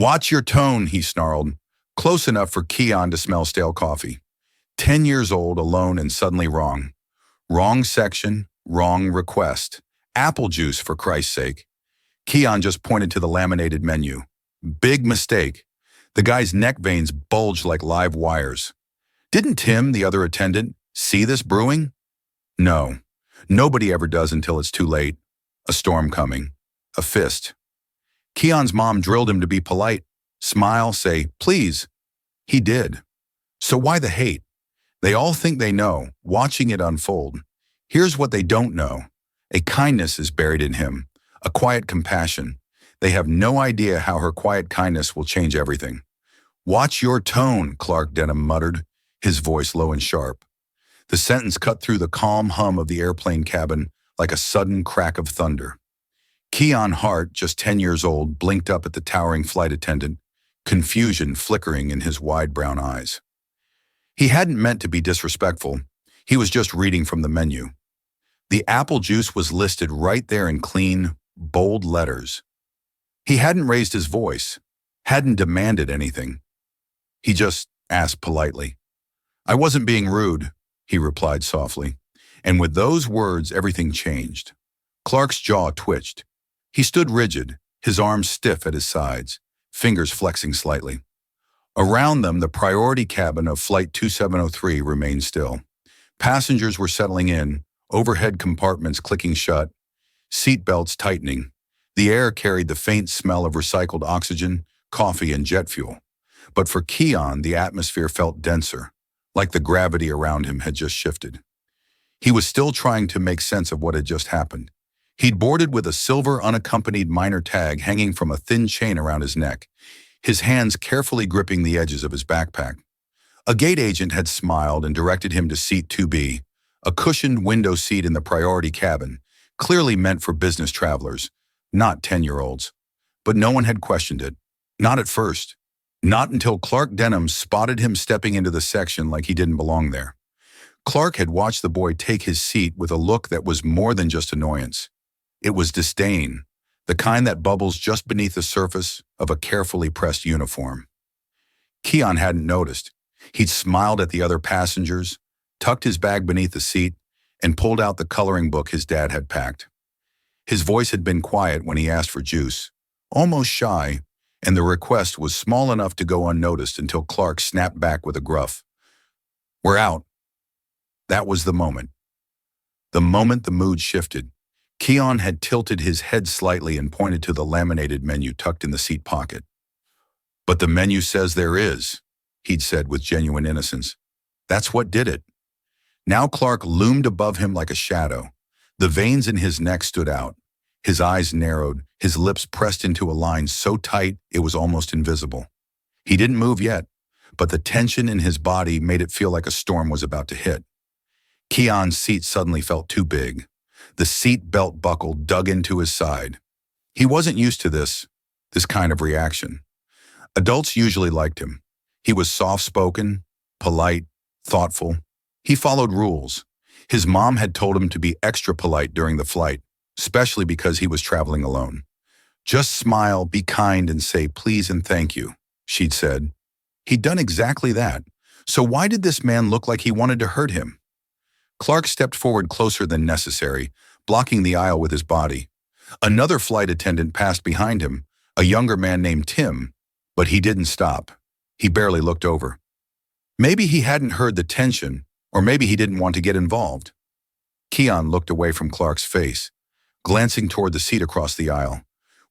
Watch your tone, he snarled, close enough for Keon to smell stale coffee. 10 years old, alone, and suddenly wrong. Wrong section, wrong request. Apple juice, for Christ's sake. Keon just pointed to the laminated menu. Big mistake. The guy's neck veins bulged like live wires. Didn't Tim, the other attendant, see this brewing? No. Nobody ever does until it's too late. A storm coming. A fist. Keon's mom drilled him to be polite. Smile, say, please. He did. So why the hate? They all think they know, watching it unfold. Here's what they don't know. A kindness is buried in him, a quiet compassion. They have no idea how her quiet kindness will change everything. Watch your tone, Clark Denham muttered, his voice low and sharp. The sentence cut through the calm hum of the airplane cabin like a sudden crack of thunder. Keon Hart, just 10 years old, blinked up at the towering flight attendant, confusion flickering in his wide brown eyes. He hadn't meant to be disrespectful. He was just reading from the menu. The apple juice was listed right there in clean, bold letters. He hadn't raised his voice, hadn't demanded anything. He just asked politely. I wasn't being rude, he replied softly. And with those words, everything changed. Clark's jaw twitched. He stood rigid, his arms stiff at his sides, fingers flexing slightly. Around them, the priority cabin of Flight 2703 remained still. Passengers were settling in, overhead compartments clicking shut, seat belts tightening. The air carried the faint smell of recycled oxygen, coffee, and jet fuel. But for Keon, the atmosphere felt denser, like the gravity around him had just shifted. He was still trying to make sense of what had just happened. He'd boarded with a silver unaccompanied minor tag hanging from a thin chain around his neck, his hands carefully gripping the edges of his backpack. A gate agent had smiled and directed him to seat 2B, a cushioned window seat in the priority cabin, clearly meant for business travelers, not 10-year-olds. But no one had questioned it. Not at first. Not until Clark Denham spotted him stepping into the section like he didn't belong there. Clark had watched the boy take his seat with a look that was more than just annoyance. It was disdain, the kind that bubbles just beneath the surface of a carefully pressed uniform. Keon hadn't noticed. He'd smiled at the other passengers, tucked his bag beneath the seat, and pulled out the coloring book his dad had packed. His voice had been quiet when he asked for juice, almost shy, and the request was small enough to go unnoticed until Clark snapped back with a gruff, "We're out." That was the moment. The moment the mood shifted. Keon had tilted his head slightly and pointed to the laminated menu tucked in the seat pocket. "But the menu says there is," he'd said with genuine innocence. That's what did it. Now Clark loomed above him like a shadow. The veins in his neck stood out. His eyes narrowed, his lips pressed into a line so tight it was almost invisible. He didn't move yet, but the tension in his body made it feel like a storm was about to hit. Keon's seat suddenly felt too big. The seat belt buckle dug into his side. He wasn't used to this kind of reaction. Adults usually liked him. He was soft-spoken, polite, thoughtful. He followed rules. His mom had told him to be extra polite during the flight, especially because he was traveling alone. Just smile, be kind, and say please and thank you, she'd said. He'd done exactly that. So why did this man look like he wanted to hurt him? Clark stepped forward closer than necessary, blocking the aisle with his body. Another flight attendant passed behind him, a younger man named Tim, but he didn't stop. He barely looked over. Maybe he hadn't heard the tension, or maybe he didn't want to get involved. Keon looked away from Clark's face, glancing toward the seat across the aisle,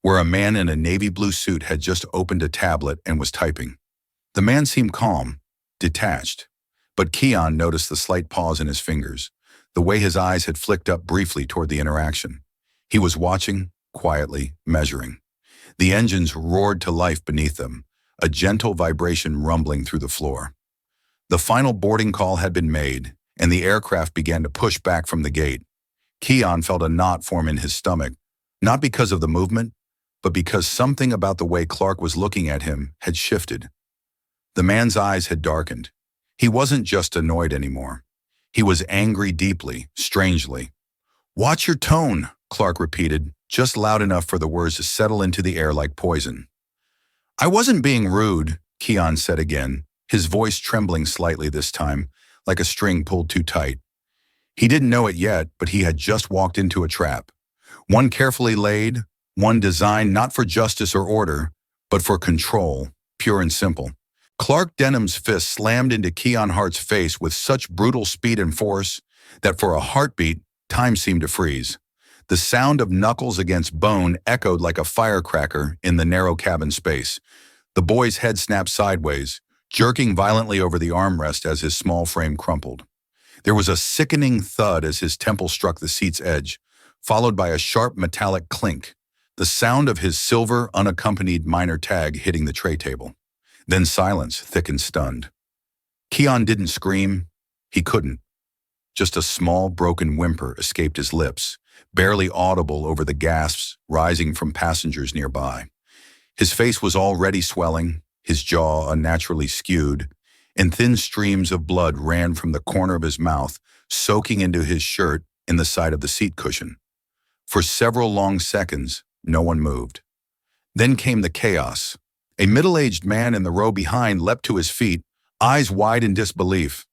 where a man in a navy blue suit had just opened a tablet and was typing. The man seemed calm, detached, but Keon noticed the slight pause in his fingers, the way his eyes had flicked up briefly toward the interaction. He was watching, quietly, measuring. The engines roared to life beneath them, a gentle vibration rumbling through the floor. The final boarding call had been made, and the aircraft began to push back from the gate. Keon felt a knot form in his stomach, not because of the movement, but because something about the way Clark was looking at him had shifted. The man's eyes had darkened. He wasn't just annoyed anymore. He was angry deeply, strangely. "Watch your tone," Clark repeated, just loud enough for the words to settle into the air like poison. I wasn't being rude, Keon said again, his voice trembling slightly this time, like a string pulled too tight. He didn't know it yet, but he had just walked into a trap. One carefully laid, one designed not for justice or order, but for control, pure and simple. Clark Denham's fist slammed into Keon Hart's face with such brutal speed and force that for a heartbeat, time seemed to freeze. The sound of knuckles against bone echoed like a firecracker in the narrow cabin space. The boy's head snapped sideways, jerking violently over the armrest as his small frame crumpled. There was a sickening thud as his temple struck the seat's edge, followed by a sharp metallic clink, the sound of his silver, unaccompanied minor tag hitting the tray table. Then silence, thick and stunned. Keon didn't scream. He couldn't. Just a small, broken whimper escaped his lips, barely audible over the gasps rising from passengers nearby. His face was already swelling, his jaw unnaturally skewed, and thin streams of blood ran from the corner of his mouth, soaking into his shirt in the side of the seat cushion. For several long seconds, no one moved. Then came the chaos. A middle-aged man in the row behind leapt to his feet, eyes wide in disbelief.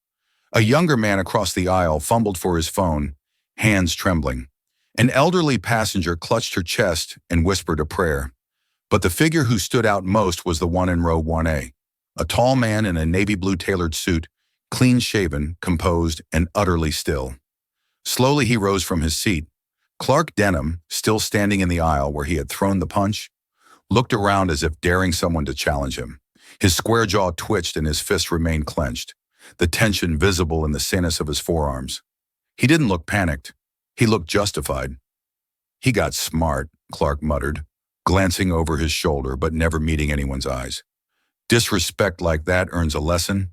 A younger man across the aisle fumbled for his phone, hands trembling. An elderly passenger clutched her chest and whispered a prayer. But the figure who stood out most was the one in row 1A, a tall man in a navy blue tailored suit, clean-shaven, composed, and utterly still. Slowly he rose from his seat. Clark Denham, still standing in the aisle where he had thrown the punch, looked around as if daring someone to challenge him. His square jaw twitched and his fist remained clenched, the tension visible in the sanus of his forearms. He didn't look panicked. He looked justified. He got smart, Clark muttered, glancing over his shoulder but never meeting anyone's eyes. Disrespect like that earns a lesson?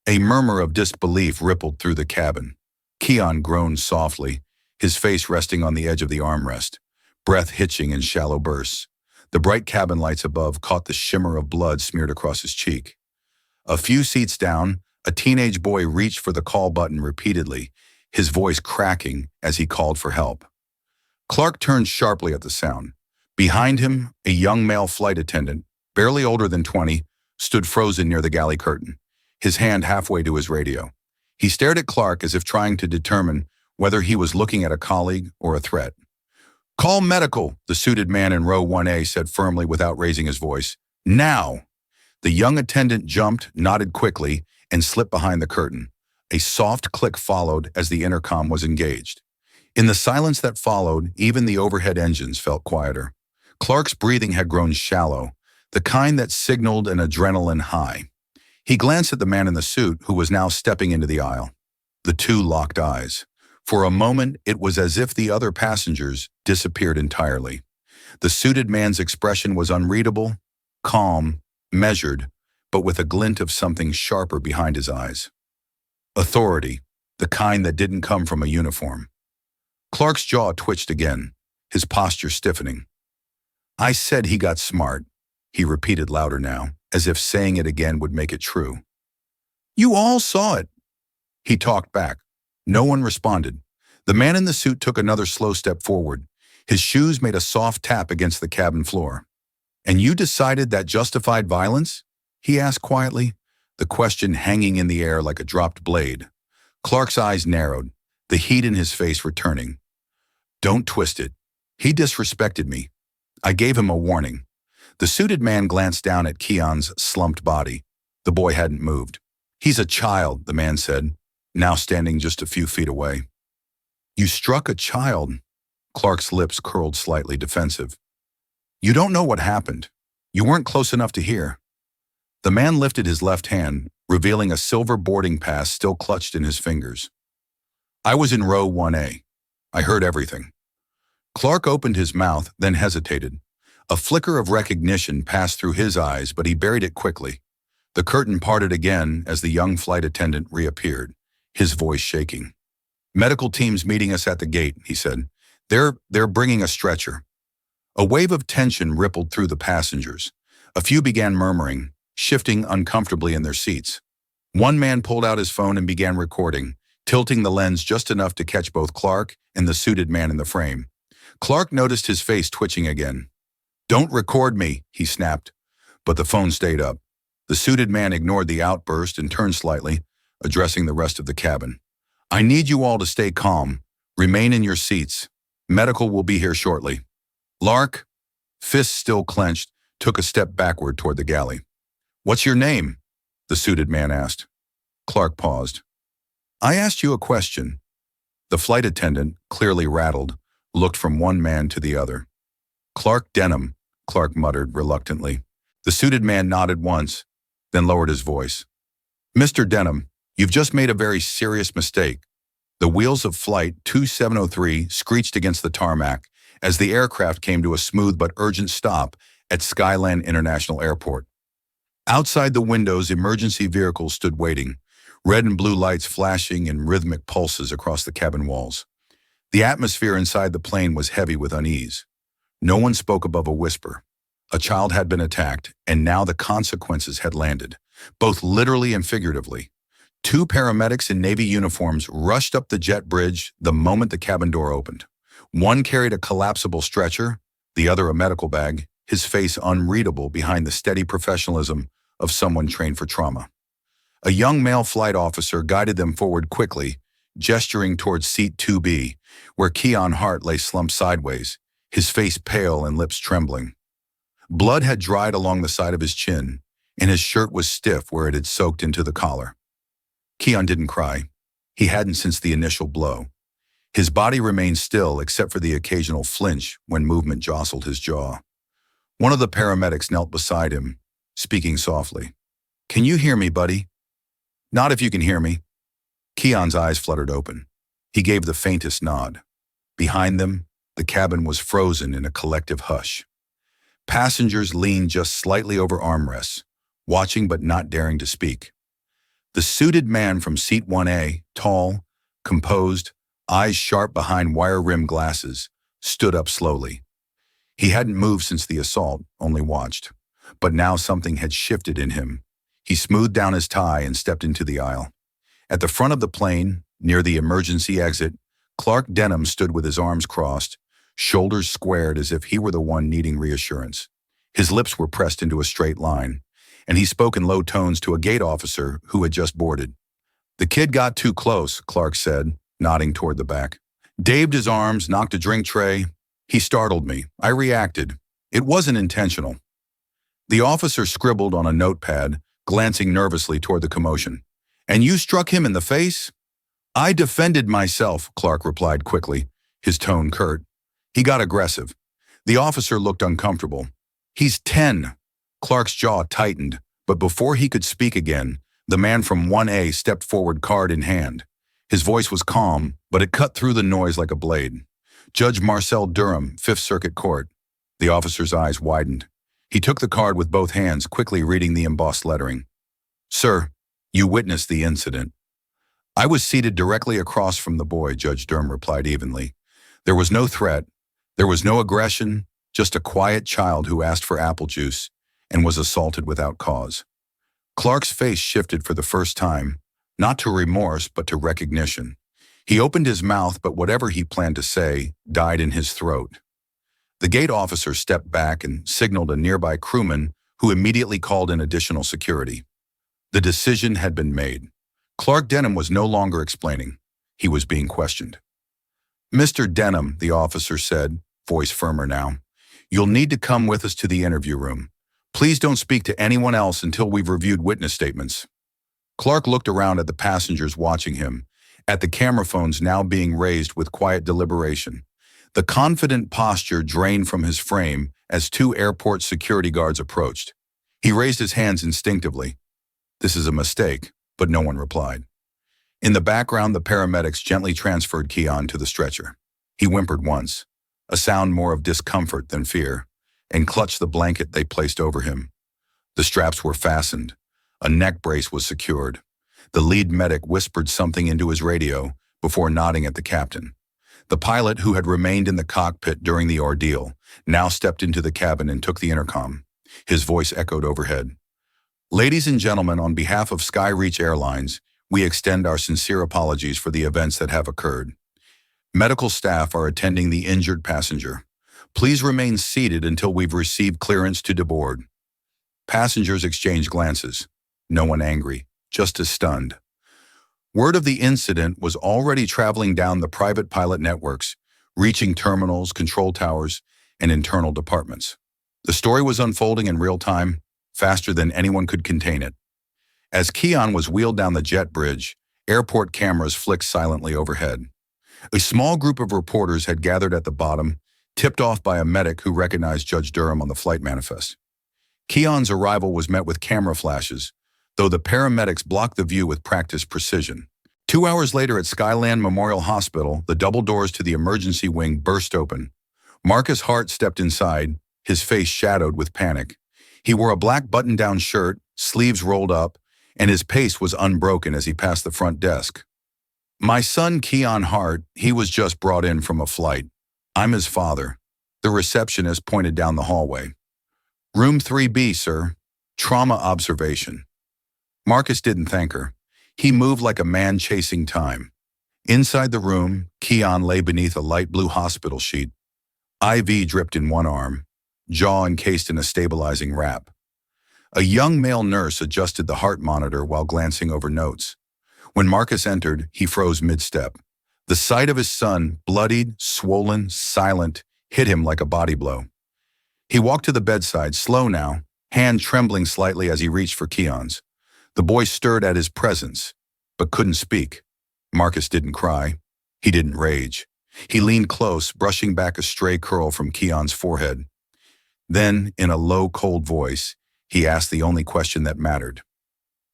A murmur of disbelief rippled through the cabin. Keon groaned softly, his face resting on the edge of the armrest, breath hitching in shallow bursts. The bright cabin lights above caught the shimmer of blood smeared across his cheek. A few seats down, a teenage boy reached for the call button repeatedly, his voice cracking as he called for help. Clark turned sharply at the sound. Behind him, a young male flight attendant, barely older than 20, stood frozen near the galley curtain, his hand halfway to his radio. He stared at Clark as if trying to determine whether he was looking at a colleague or a threat. "Call medical," the suited man in row 1A said firmly without raising his voice. "Now!" The young attendant jumped, nodded quickly, and slipped behind the curtain. A soft click followed as the intercom was engaged. In the silence that followed, even the overhead engines felt quieter. Clark's breathing had grown shallow, the kind that signaled an adrenaline high. He glanced at the man in the suit, who was now stepping into the aisle. The two locked eyes. For a moment, it was as if the other passengers disappeared entirely. The suited man's expression was unreadable, calm, measured, but with a glint of something sharper behind his eyes. Authority, the kind that didn't come from a uniform. Clark's jaw twitched again, his posture stiffening. "I said he got smart," he repeated louder now, as if saying it again would make it true. "You all saw it." He talked back. No one responded. The man in the suit took another slow step forward. His shoes made a soft tap against the cabin floor. "And you decided that justified violence?" he asked quietly, the question hanging in the air like a dropped blade. Clark's eyes narrowed, the heat in his face returning. "Don't twist it. He disrespected me. I gave him a warning." The suited man glanced down at Keon's slumped body. The boy hadn't moved. "He's a child," the man said, now standing just a few feet away. "You struck a child." Clark's lips curled slightly, defensive. "You don't know what happened. You weren't close enough to hear." The man lifted his left hand, revealing a silver boarding pass still clutched in his fingers. "I was in row 1A. I heard everything." Clark opened his mouth, then hesitated. A flicker of recognition passed through his eyes, but he buried it quickly. The curtain parted again as the young flight attendant reappeared, his voice shaking. "Medical team's meeting us at the gate," he said. They're bringing a stretcher." A wave of tension rippled through the passengers. A few began murmuring, shifting uncomfortably in their seats. One man pulled out his phone and began recording, tilting the lens just enough to catch both Clark and the suited man in the frame. Clark noticed his face twitching again. "Don't record me," he snapped. but the phone stayed up. The suited man ignored the outburst and turned slightly, addressing the rest of the cabin. I need you all to stay calm. Remain in your seats. Medical will be here shortly. Lark, fists still clenched, took a step backward toward the galley. What's your name? The suited man asked. Clark paused. I asked you a question. The flight attendant, clearly rattled, looked from one man to the other. Clark Denham, Clark muttered reluctantly. The suited man nodded once, then lowered his voice. Mr. Denham, you've just made a very serious mistake. The wheels of Flight 2703 screeched against the tarmac as the aircraft came to a smooth but urgent stop at Skyland International Airport. Outside the windows, emergency vehicles stood waiting, red and blue lights flashing in rhythmic pulses across the cabin walls. The atmosphere inside the plane was heavy with unease. No one spoke above a whisper. A child had been attacked, and now the consequences had landed, both literally and figuratively. Two paramedics in Navy uniforms rushed up the jet bridge the moment the cabin door opened. One carried a collapsible stretcher, the other a medical bag, his face unreadable behind the steady professionalism of someone trained for trauma. A young male flight officer guided them forward quickly, gesturing towards seat 2B, where Keon Hart lay slumped sideways, his face pale and lips trembling. Blood had dried along the side of his chin, and his shirt was stiff where it had soaked into the collar. Keon didn't cry. He hadn't since the initial blow. His body remained still except for the occasional flinch when movement jostled his jaw. One of the paramedics knelt beside him, speaking softly. Can you hear me, buddy? Not if you can hear me. Keon's eyes fluttered open. He gave the faintest nod. Behind them, the cabin was frozen in a collective hush. Passengers leaned just slightly over armrests, watching but not daring to speak. The suited man from seat 1A, tall, composed, eyes sharp behind wire-rimmed glasses, stood up slowly. He hadn't moved since the assault, only watched. But now something had shifted in him. He smoothed down his tie and stepped into the aisle. At the front of the plane, near the emergency exit, Clark Denham stood with his arms crossed, shoulders squared as if he were the one needing reassurance. His lips were pressed into a straight line, and he spoke in low tones to a gate officer who had just boarded. The kid got too close, Clark said, nodding toward the back. Daved his arms, knocked a drink tray. He startled me. I reacted. It wasn't intentional. The officer scribbled on a notepad, glancing nervously toward the commotion. And you struck him in the face? I defended myself, Clark replied quickly, his tone curt. He got aggressive. The officer looked uncomfortable. He's 10. Clark's jaw tightened, but before he could speak again, the man from 1A stepped forward, card in hand. His voice was calm, but it cut through the noise like a blade. Judge Marcel Durham, Fifth Circuit Court. The officer's eyes widened. He took the card with both hands, quickly reading the embossed lettering. Sir, you witnessed the incident. I was seated directly across from the boy, Judge Durham replied evenly. There was no threat. There was no aggression, just a quiet child who asked for apple juice and was assaulted without cause. Clark's face shifted for the first time, not to remorse, but to recognition. He opened his mouth, but whatever he planned to say died in his throat. The gate officer stepped back and signaled a nearby crewman who immediately called in additional security. The decision had been made. Clark Denham was no longer explaining. He was being questioned. Mr. Denham, the officer said, voice firmer now, you'll need to come with us to the interview room. Please don't speak to anyone else until we've reviewed witness statements. Clark looked around at the passengers watching him, at the camera phones now being raised with quiet deliberation. The confident posture drained from his frame as two airport security guards approached. He raised his hands instinctively. This is a mistake, but no one replied. In the background, the paramedics gently transferred Keon to the stretcher. He whimpered once, a sound more of discomfort than fear, and clutched the blanket they placed over him. The straps were fastened. A neck brace was secured. The lead medic whispered something into his radio before nodding at the captain. The pilot, who had remained in the cockpit during the ordeal, now stepped into the cabin and took the intercom. His voice echoed overhead. Ladies and gentlemen, on behalf of Skyreach Airlines, we extend our sincere apologies for the events that have occurred. Medical staff are attending the injured passenger. Please remain seated until we've received clearance to deboard. Passengers exchanged glances. No one angry, just as stunned. Word of the incident was already traveling down the private pilot networks, reaching terminals, control towers, and internal departments. The story was unfolding in real time, faster than anyone could contain it. As Keon was wheeled down the jet bridge, airport cameras flicked silently overhead. A small group of reporters had gathered at the bottom, tipped off by a medic who recognized Judge Durham on the flight manifest. Keon's arrival was met with camera flashes, though the paramedics blocked the view with practiced precision. 2 hours later at Skyland Memorial Hospital, the double doors to the emergency wing burst open. Marcus Hart stepped inside, his face shadowed with panic. He wore a black button-down shirt, sleeves rolled up, and his pace was unbroken as he passed the front desk. "My son Keon Hart, he was just brought in from a flight. I'm his father." The receptionist pointed down the hallway. "Room 3B, sir. Trauma observation." Marcus didn't thank her. He moved like a man chasing time. Inside the room, Keon lay beneath a light blue hospital sheet. IV dripped in one arm, jaw encased in a stabilizing wrap. A young male nurse adjusted the heart monitor while glancing over notes. When Marcus entered, he froze mid-step. The sight of his son, bloodied, swollen, silent, hit him like a body blow. He walked to the bedside, slow now, hand trembling slightly as he reached for Keon's. The boy stirred at his presence, but couldn't speak. Marcus didn't cry. He didn't rage. He leaned close, brushing back a stray curl from Keon's forehead. Then, in a low, cold voice, he asked the only question that mattered.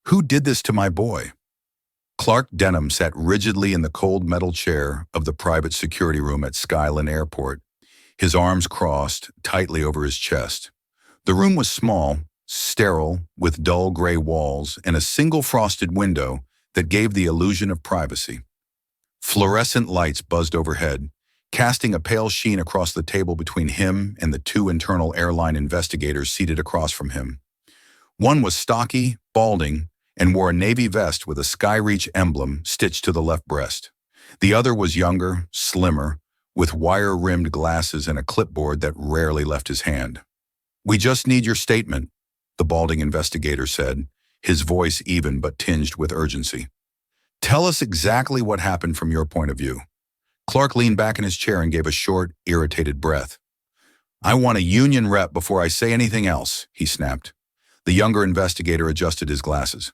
"Who did this to my boy?" Clark Denham sat rigidly in the cold metal chair of the private security room at Skyland Airport, his arms crossed tightly over his chest. The room was small, sterile, with dull gray walls and a single frosted window that gave the illusion of privacy. Fluorescent lights buzzed overhead, casting a pale sheen across the table between him and the two internal airline investigators seated across from him. One was stocky, balding, and wore a navy vest with a Skyreach emblem stitched to the left breast. The other was younger, slimmer, with wire-rimmed glasses and a clipboard that rarely left his hand. "We just need your statement," the balding investigator said, his voice even but tinged with urgency. "Tell us exactly what happened from your point of view." Clark leaned back in his chair and gave a short, irritated breath. "I want a union rep before I say anything else," he snapped. The younger investigator adjusted his glasses.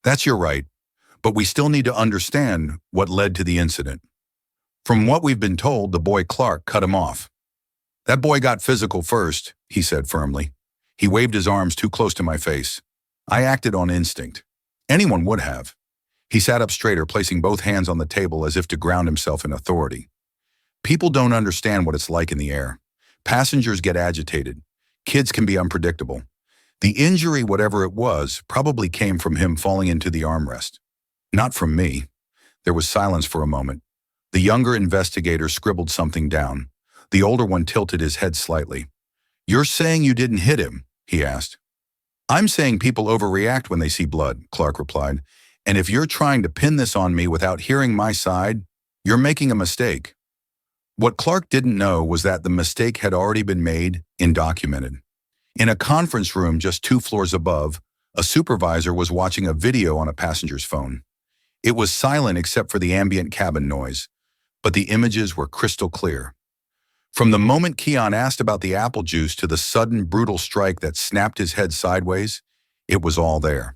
"That's your right, but we still need to understand what led to the incident. From what we've been told, the boy Clark cut him off." "That boy got physical first," he said firmly. "He waved his arms too close to my face. I acted on instinct. Anyone would have." He sat up straighter, placing both hands on the table as if to ground himself in authority. "People don't understand what it's like in the air. Passengers get agitated. Kids can be unpredictable. The injury, whatever it was, probably came from him falling into the armrest. Not from me." There was silence for a moment. The younger investigator scribbled something down. The older one tilted his head slightly. "You're saying you didn't hit him?" he asked. "I'm saying people overreact when they see blood," Clark replied. "And if you're trying to pin this on me without hearing my side, you're making a mistake." What Clark didn't know was that the mistake had already been made and documented. In a conference room just 2 floors above, a supervisor was watching a video on a passenger's phone. It was silent except for the ambient cabin noise, but the images were crystal clear. From the moment Keon asked about the apple juice to the sudden, brutal strike that snapped his head sideways, it was all there.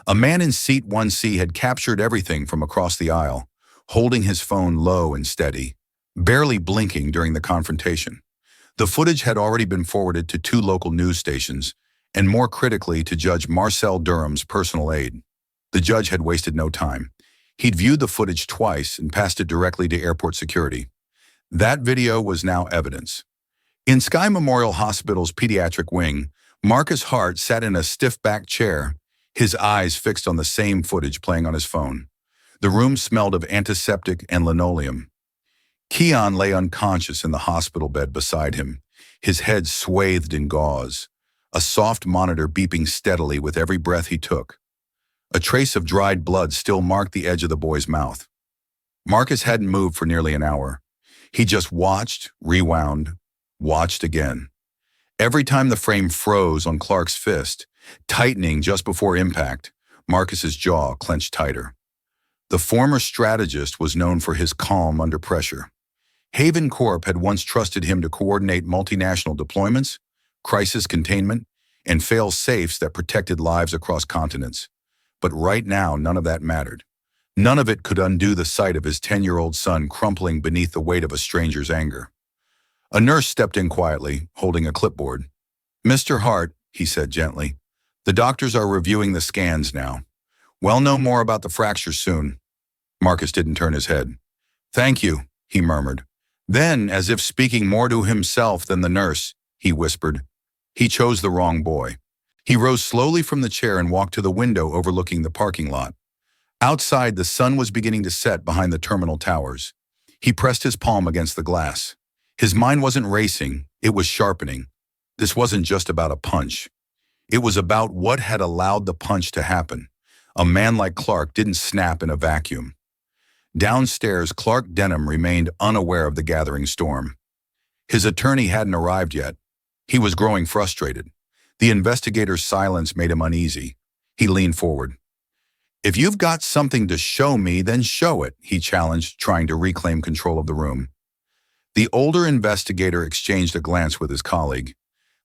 A man in seat 1C had captured everything from across the aisle, holding his phone low and steady, barely blinking during the confrontation. The footage had already been forwarded to 2 local news stations, and more critically to Judge Marcel Durham's personal aide. The judge had wasted no time. He'd viewed the footage twice and passed it directly to airport security. That video was now evidence. In Sky Memorial Hospital's pediatric wing, Marcus Hart sat in a stiff-backed chair, his eyes fixed on the same footage playing on his phone. The room smelled of antiseptic and linoleum. Keon lay unconscious in the hospital bed beside him, his head swathed in gauze, a soft monitor beeping steadily with every breath he took. A trace of dried blood still marked the edge of the boy's mouth. Marcus hadn't moved for nearly an hour. He just watched, rewound, watched again. Every time the frame froze on Clark's fist, Tightening just before impact, Marcus's jaw clenched tighter. The former strategist was known for his calm under pressure. Haven Corp had once trusted him to coordinate multinational deployments, crisis containment, and fail safes that protected lives across continents. But right now, none of that mattered. None of it could undo the sight of his 10-year-old son crumpling beneath the weight of a stranger's anger. A nurse stepped in quietly, holding a clipboard. "Mr. Hart," he said gently, "the doctors are reviewing the scans now. We'll know more about the fracture soon." Marcus didn't turn his head. "Thank you," he murmured. Then, as if speaking more to himself than the nurse, he whispered, "He chose the wrong boy." He rose slowly from the chair and walked to the window overlooking the parking lot. Outside, the sun was beginning to set behind the terminal towers. He pressed his palm against the glass. His mind wasn't racing, it was sharpening. This wasn't just about a punch. It was about what had allowed the punch to happen. A man like Clark didn't snap in a vacuum. Downstairs, Clark Denham remained unaware of the gathering storm. His attorney hadn't arrived yet. He was growing frustrated. The investigator's silence made him uneasy. He leaned forward. "If you've got something to show me, then show it," he challenged, trying to reclaim control of the room. The older investigator exchanged a glance with his colleague,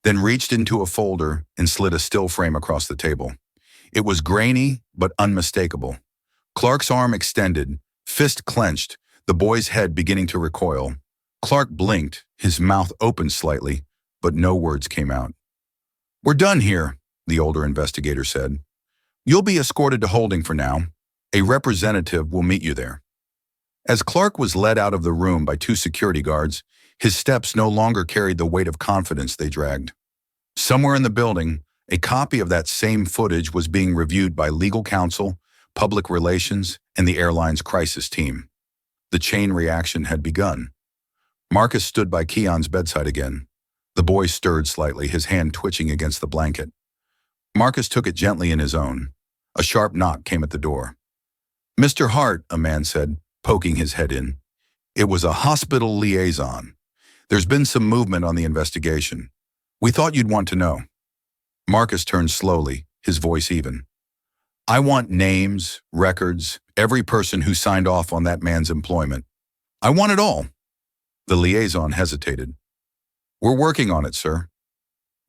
then reached into a folder and slid a still frame across the table. It was grainy, but unmistakable. Clark's arm extended, fist clenched, the boy's head beginning to recoil. Clark blinked, his mouth opened slightly, but no words came out. "We're done here," the older investigator said. "You'll be escorted to holding for now. A representative will meet you there." As Clark was led out of the room by two security guards, his steps no longer carried the weight of confidence they dragged. Somewhere in the building, a copy of that same footage was being reviewed by legal counsel, public relations, and the airline's crisis team. The chain reaction had begun. Marcus stood by Keon's bedside again. The boy stirred slightly, his hand twitching against the blanket. Marcus took it gently in his own. A sharp knock came at the door. "Mr. Hart," a man said, poking his head in. It was a hospital liaison. "There's been some movement on the investigation. We thought you'd want to know." Marcus turned slowly, his voice even. "I want names, records, every person who signed off on that man's employment. I want it all." The liaison hesitated. "We're working on it, sir."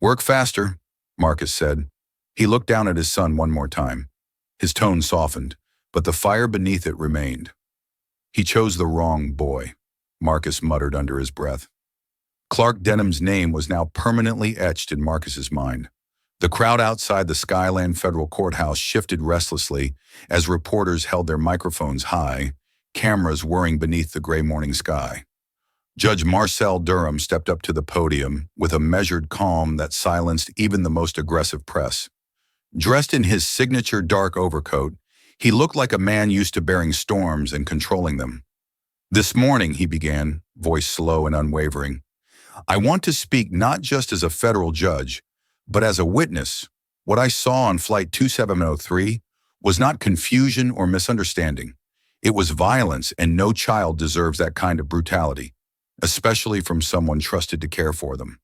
"Work faster," Marcus said. He looked down at his son one more time. His tone softened, but the fire beneath it remained. "He chose the wrong boy," Marcus muttered under his breath. Clark Denham's name was now permanently etched in Marcus's mind. The crowd outside the Skyland Federal Courthouse shifted restlessly as reporters held their microphones high, cameras whirring beneath the gray morning sky. Judge Marcel Durham stepped up to the podium with a measured calm that silenced even the most aggressive press. Dressed in his signature dark overcoat, he looked like a man used to bearing storms and controlling them. "This morning," he began, voice slow and unwavering, "I want to speak not just as a federal judge, but as a witness. What I saw on Flight 2703 was not confusion or misunderstanding. It was violence, and no child deserves that kind of brutality, especially from someone trusted to care for them."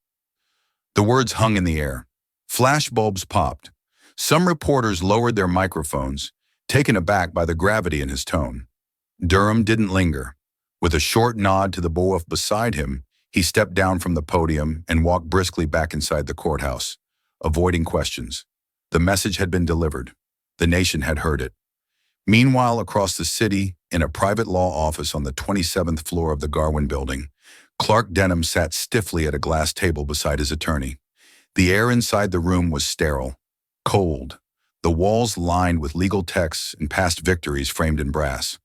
The words hung in the air. Flashbulbs popped. Some reporters lowered their microphones, taken aback by the gravity in his tone. Durham didn't linger. With a short nod to the boy beside him, he stepped down from the podium and walked briskly back inside the courthouse, avoiding questions. The message had been delivered. The nation had heard it. Meanwhile, across the city, in a private law office on the 27th floor of the Garwin building, Clark Denham sat stiffly at a glass table beside his attorney. The air inside the room was sterile, cold, the walls lined with legal texts and past victories framed in brass.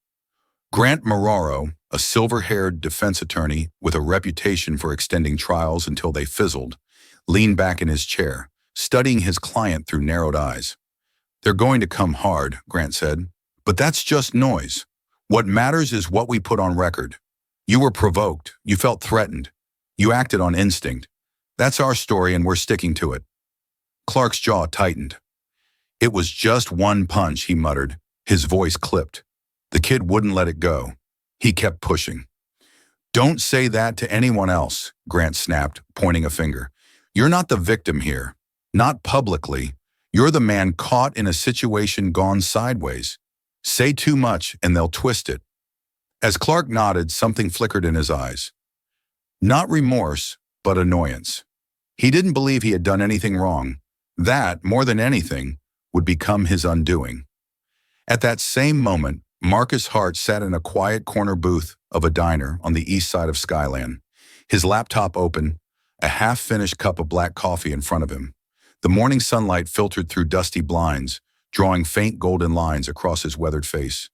Grant Marraro, a silver-haired defense attorney with a reputation for extending trials until they fizzled, leaned back in his chair, studying his client through narrowed eyes. "They're going to come hard," Grant said, "but that's just noise. What matters is what we put on record. You were provoked, you felt threatened, you acted on instinct. That's our story and we're sticking to it." Clark's jaw tightened. "It was just one punch," he muttered, his voice clipped. The kid wouldn't let it go. He kept pushing. "Don't say that to anyone else," Grant snapped, pointing a finger. "You're not the victim here. Not publicly. You're the man caught in a situation gone sideways. Say too much and they'll twist it. As Clark nodded, something flickered in his eyes. Not remorse, but annoyance. He didn't believe he had done anything wrong. That, more than anything, would become his undoing. At that same moment, Marcus Hart sat in a quiet corner booth of a diner on the east side of Skyland, his laptop open, a half-finished cup of black coffee in front of him. The morning sunlight filtered through dusty blinds, drawing faint golden lines across his weathered face.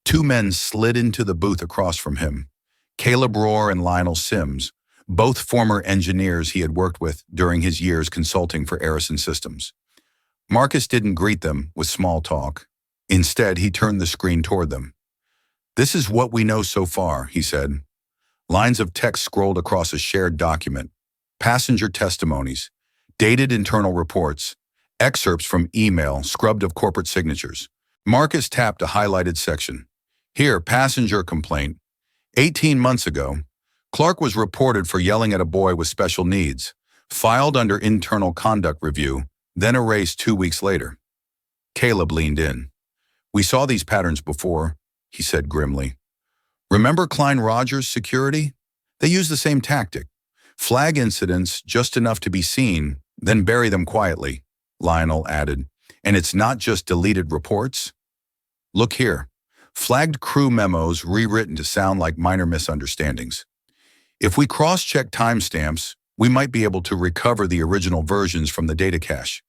Two men slid into the booth across from him, Caleb Rohr and Lionel Sims, both former engineers he had worked with during his years consulting for Arison Systems. Marcus didn't greet them with small talk. Instead, he turned the screen toward them. "This is what we know so far," he said. Lines of text scrolled across a shared document. Passenger testimonies, dated internal reports, excerpts from email scrubbed of corporate signatures. Marcus tapped a highlighted section. Here, passenger complaint. 18 months ago, Clark was reported for yelling at a boy with special needs, filed under internal conduct review, then erased 2 weeks later. Caleb leaned in. "We saw these patterns before," he said grimly. "Remember Klein Rogers Security? They used the same tactic. Flag incidents just enough to be seen, then bury them quietly," Lionel added. "And it's not just deleted reports. Look here. Flagged crew memos rewritten to sound like minor misunderstandings. If we cross-check timestamps, we might be able to recover the original versions from the data cache."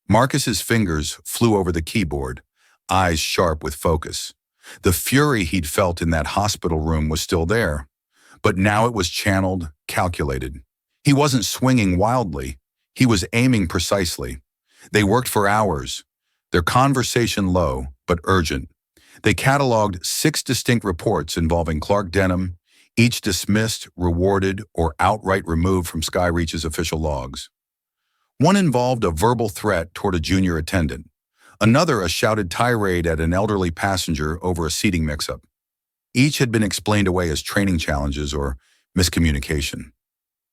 Marcus's fingers flew over the keyboard, eyes sharp with focus. The fury he'd felt in that hospital room was still there, but now it was channeled, calculated. He wasn't swinging wildly. He was aiming precisely. They worked for hours, their conversation low but urgent. They cataloged 6 distinct reports involving Clark Denham, each dismissed, rewarded, or outright removed from Skyreach's official logs. One involved a verbal threat toward a junior attendant. Another a shouted tirade at an elderly passenger over a seating mix-up. Each had been explained away as training challenges or miscommunication.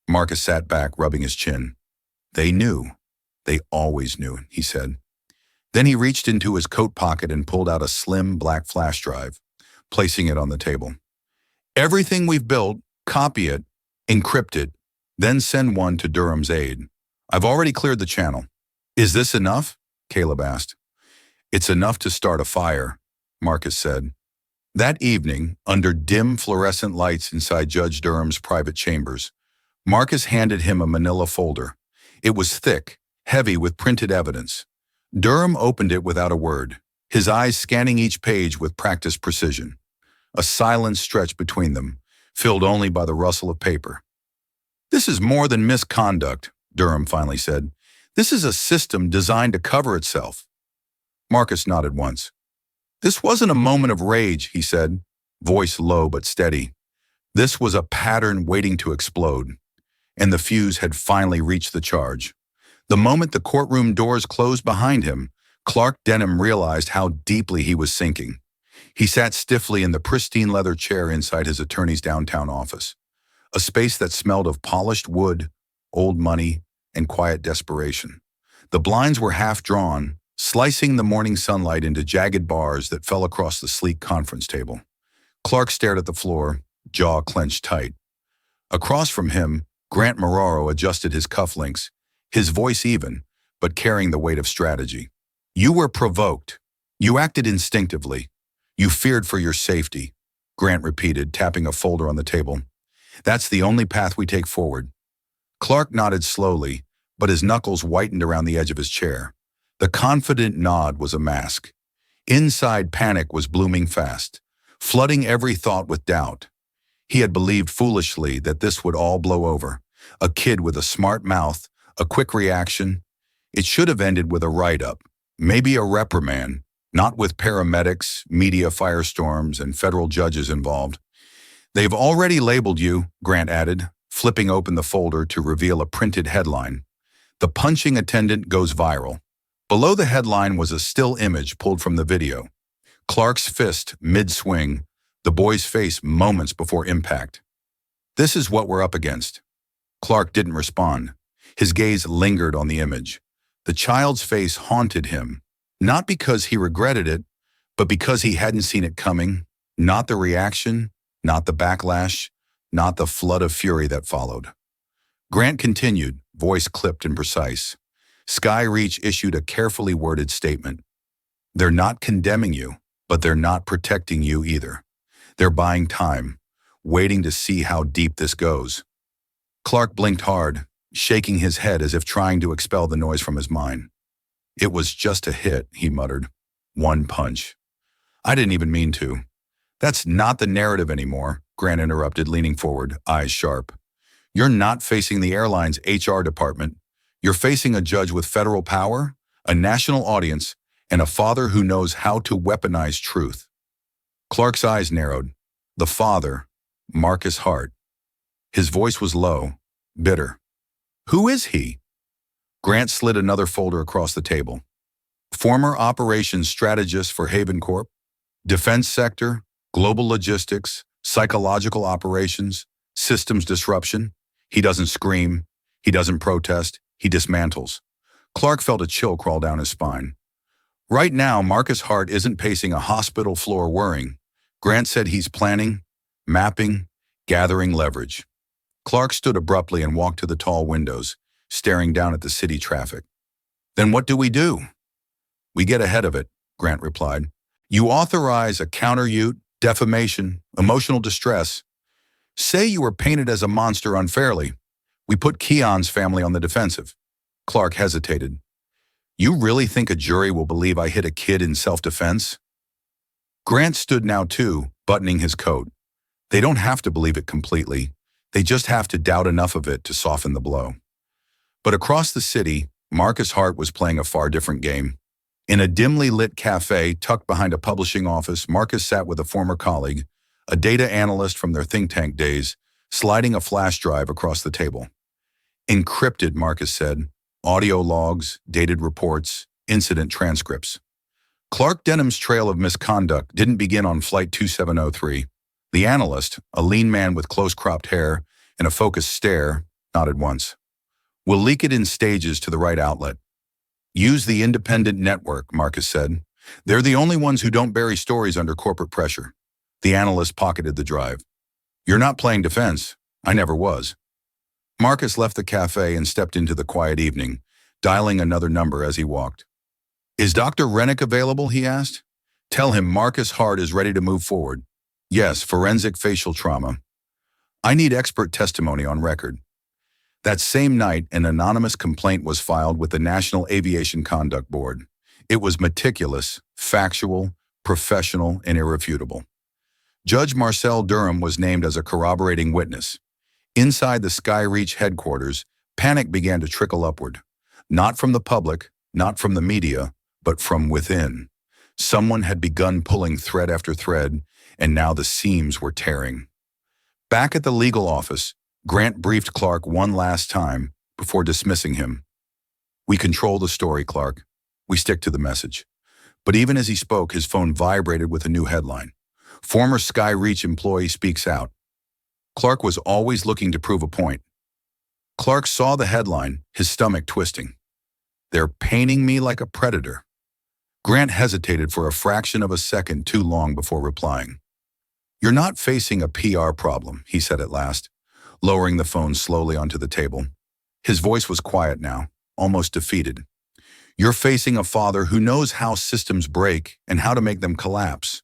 Marcus sat back, rubbing his chin. "They knew. They always knew," he said. Then he reached into his coat pocket and pulled out a slim black flash drive, placing it on the table. "Everything we've built, copy it, encrypt it, then send one to Durham's aide. I've already cleared the channel." "Is this enough?" Caleb asked. "It's enough to start a fire," Marcus said. That evening, under dim fluorescent lights inside Judge Durham's private chambers, Marcus handed him a manila folder. It was thick, heavy with printed evidence. Durham opened it without a word, his eyes scanning each page with practiced precision. A silence stretched between them, filled only by the rustle of paper. "This is more than misconduct," Durham finally said. "This is a system designed to cover itself." Marcus nodded once. "This wasn't a moment of rage," he said, voice low but steady. "This was a pattern waiting to explode, and the fuse had finally reached the charge." The moment the courtroom doors closed behind him, Clark Denham realized how deeply he was sinking. He sat stiffly in the pristine leather chair inside his attorney's downtown office, a space that smelled of polished wood, old money, and quiet desperation. The blinds were half drawn, slicing the morning sunlight into jagged bars that fell across the sleek conference table. Clark stared at the floor, jaw clenched tight. Across from him, Grant Marraro adjusted his cufflinks, his voice even, but carrying the weight of strategy. "You were provoked. You acted instinctively. You feared for your safety," Grant repeated, tapping a folder on the table. "That's the only path we take forward." Clark nodded slowly, but his knuckles whitened around the edge of his chair. The confident nod was a mask. Inside, panic was blooming fast, flooding every thought with doubt. He had believed foolishly that this would all blow over. A kid with a smart mouth, a quick reaction. It should have ended with a write-up, maybe a reprimand, not with paramedics, media firestorms, and federal judges involved. "They've already labeled you," Grant added, flipping open the folder to reveal a printed headline. "The punching attendant goes viral." Below the headline was a still image pulled from the video. Clark's fist mid-swing, the boy's face moments before impact. "This is what we're up against." Clark didn't respond. His gaze lingered on the image. The child's face haunted him, not because he regretted it, but because he hadn't seen it coming, not the reaction, not the backlash, not the flood of fury that followed. Grant continued, voice clipped and precise. Sky Reach issued a carefully worded statement. They're not condemning you, but they're not protecting you either. They're buying time, waiting to see how deep this goes. Clark blinked hard, shaking his head as if trying to expel the noise from his mind. It was just a hit, he muttered. One punch. I didn't even mean to. That's not the narrative anymore, Grant interrupted, leaning forward, eyes sharp. You're not facing the airline's HR department. You're facing a judge with federal power, a national audience, and a father who knows how to weaponize truth. Clark's eyes narrowed. The father, Marcus Hart. His voice was low, bitter. Who is he? Grant slid another folder across the table. Former operations strategist for Haven Corp, defense sector, global logistics, psychological operations, systems disruption. He doesn't scream. He doesn't protest. He dismantles. Clark felt a chill crawl down his spine. Right now, Marcus Hart isn't pacing a hospital floor worrying. Grant said he's planning, mapping, gathering leverage. Clark stood abruptly and walked to the tall windows, staring down at the city traffic. Then what do? We get ahead of it, Grant replied. You authorize a counter-ute, defamation, emotional distress. Say you were painted as a monster unfairly. We put Keon's family on the defensive. Clark hesitated. You really think a jury will believe I hit a kid in self-defense? Grant stood now too, buttoning his coat. They don't have to believe it completely. They just have to doubt enough of it to soften the blow. But across the city, Marcus Hart was playing a far different game. In a dimly lit cafe tucked behind a publishing office, Marcus sat with a former colleague, a data analyst from their think tank days, sliding a flash drive across the table. Encrypted, Marcus said. Audio logs, dated reports, incident transcripts. Clark Denham's trail of misconduct didn't begin on Flight 2703. The analyst, a lean man with close-cropped hair and a focused stare, nodded once. We'll leak it in stages to the right outlet. Use the independent network, Marcus said. They're the only ones who don't bury stories under corporate pressure. The analyst pocketed the drive. You're not playing defense. I never was. Marcus left the cafe and stepped into the quiet evening, dialing another number as he walked. Is Dr. Rennick available? He asked. Tell him Marcus Hart is ready to move forward. Yes, forensic facial trauma. I need expert testimony on record. That same night, an anonymous complaint was filed with the National Aviation Conduct Board. It was meticulous, factual, professional, and irrefutable. Judge Marcel Durham was named as a corroborating witness. Inside the Sky Reach headquarters, panic began to trickle upward. Not from the public, not from the media, but from within. Someone had begun pulling thread after thread, and now the seams were tearing. Back at the legal office, Grant briefed Clark one last time before dismissing him. We control the story, Clark. We stick to the message. But even as he spoke, his phone vibrated with a new headline. Former Sky Reach employee speaks out. Clark was always looking to prove a point. Clark saw the headline, his stomach twisting. They're painting me like a predator. Grant hesitated for a fraction of a second too long before replying. You're not facing a PR problem, he said at last, lowering the phone slowly onto the table. His voice was quiet now, almost defeated. You're facing a father who knows how systems break and how to make them collapse.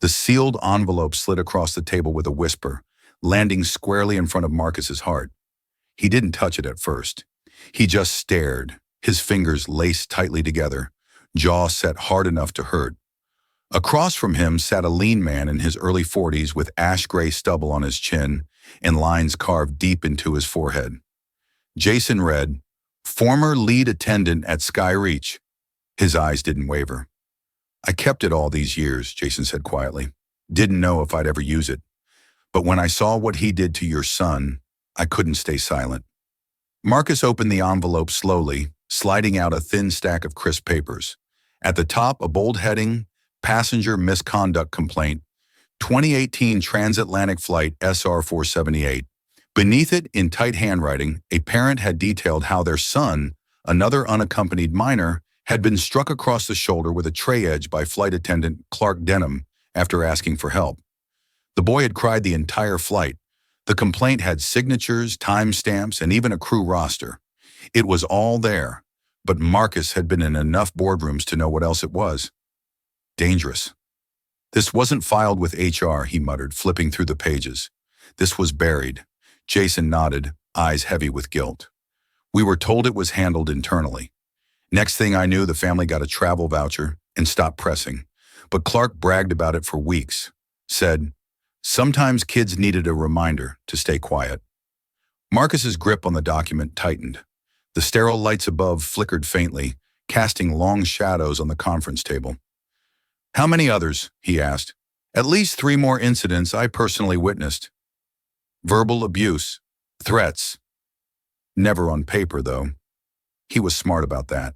The sealed envelope slid across the table with a whisper, landing squarely in front of Marcus's heart. He didn't touch it at first. He just stared, his fingers laced tightly together, jaw set hard enough to hurt. Across from him sat a lean man in his early 40s with ash-gray stubble on his chin and lines carved deep into his forehead. Jason read, former lead attendant at Sky Reach. His eyes didn't waver. I kept it all these years, Jason said quietly. Didn't know if I'd ever use it. But when I saw what he did to your son, I couldn't stay silent. Marcus opened the envelope slowly, sliding out a thin stack of crisp papers. At the top, a bold heading, passenger misconduct complaint, 2018 transatlantic flight SR-478. Beneath it, in tight handwriting, a parent had detailed how their son, another unaccompanied minor, had been struck across the shoulder with a tray edge by flight attendant Clark Denham after asking for help. The boy had cried the entire flight. The complaint had signatures, timestamps, and even a crew roster. It was all there, but Marcus had been in enough boardrooms to know what else it was. Dangerous. This wasn't filed with HR, he muttered, flipping through the pages. This was buried. Jason nodded, eyes heavy with guilt. We were told it was handled internally. Next thing I knew, the family got a travel voucher and stopped pressing. But Clark bragged about it for weeks. Said, sometimes kids needed a reminder to stay quiet. Marcus's grip on the document tightened. The sterile lights above flickered faintly, casting long shadows on the conference table. How many others? He asked. At least 3 more incidents I personally witnessed. Verbal abuse, threats. Never on paper, though. He was smart about that.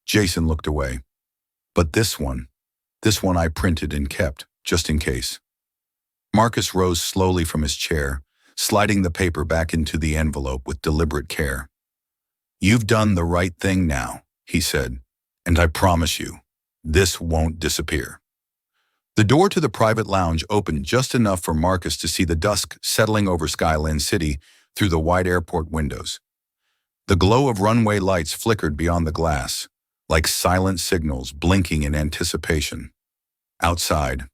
Jason looked away. But this one I printed and kept, just in case. Marcus rose slowly from his chair, sliding the paper back into the envelope with deliberate care. You've done the right thing now, he said, and I promise you, this won't disappear. The door to the private lounge opened just enough for Marcus to see the dusk settling over Skyland City through the wide airport windows. The glow of runway lights flickered beyond the glass, like silent signals blinking in anticipation. Outside,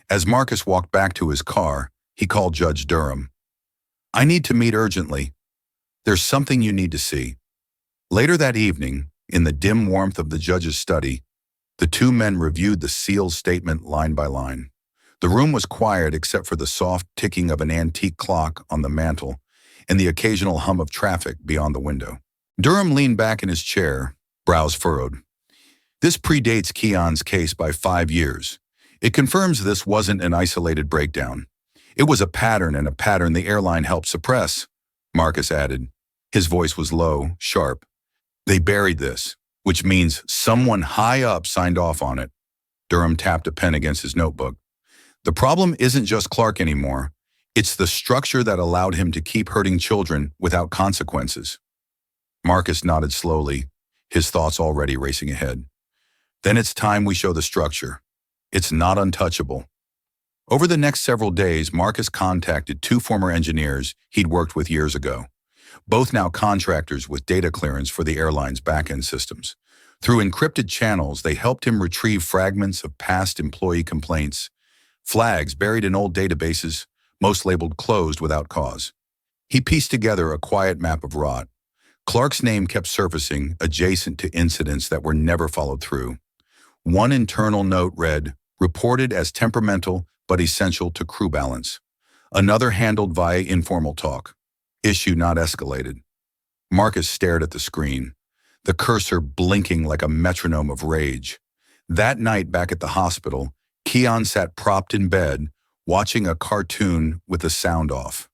as Marcus walked back to his car, he called Judge Durham. I need to meet urgently. There's something you need to see. Later that evening, in the dim warmth of the judge's study, the 2 men reviewed the sealed statement line by line. The room was quiet except for the soft ticking of an antique clock on the mantel and the occasional hum of traffic beyond the window. Durham leaned back in his chair, brows furrowed. This predates Keon's case by 5 years. It confirms this wasn't an isolated breakdown. It was a pattern, and a pattern the airline helped suppress, Marcus added. His voice was low, sharp. They buried this, which means someone high up signed off on it. Durham tapped a pen against his notebook. The problem isn't just Clark anymore. It's the structure that allowed him to keep hurting children without consequences. Marcus nodded slowly, his thoughts already racing ahead. Then it's time we show the structure. It's not untouchable. Over the next several days, Marcus contacted 2 former engineers he'd worked with years ago, both now contractors with data clearance for the airline's back-end systems. Through encrypted channels, they helped him retrieve fragments of past employee complaints, flags buried in old databases, most labeled closed without cause. He pieced together a quiet map of rot. Clark's name kept surfacing adjacent to incidents that were never followed through. One internal note read, reported as temperamental but essential to crew balance. Another handled via informal talk. Issue not escalated. Marcus stared at the screen, the cursor blinking like a metronome of rage. That night back at the hospital, Keon sat propped in bed, watching a cartoon with the sound off.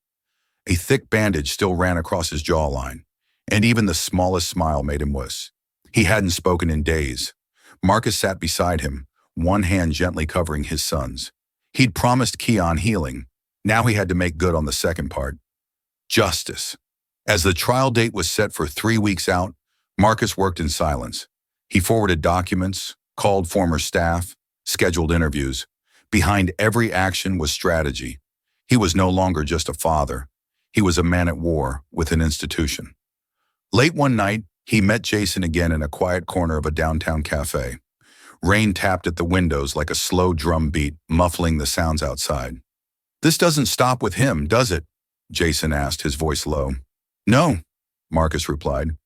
A thick bandage still ran across his jawline, and even the smallest smile made him wuss. He hadn't spoken in days. Marcus sat beside him, one hand gently covering his son's. He'd promised Keon healing. Now he had to make good on the second part. Justice. As the trial date was set for 3 weeks out, Marcus worked in silence. He forwarded documents, called former staff, scheduled interviews. Behind every action was strategy. He was no longer just a father. He was a man at war with an institution. Late one night, he met Jason again in a quiet corner of a downtown cafe. Rain tapped at the windows like a slow drum beat, muffling the sounds outside. This doesn't stop with him, does it? Jason asked, his voice low. No, Marcus replied.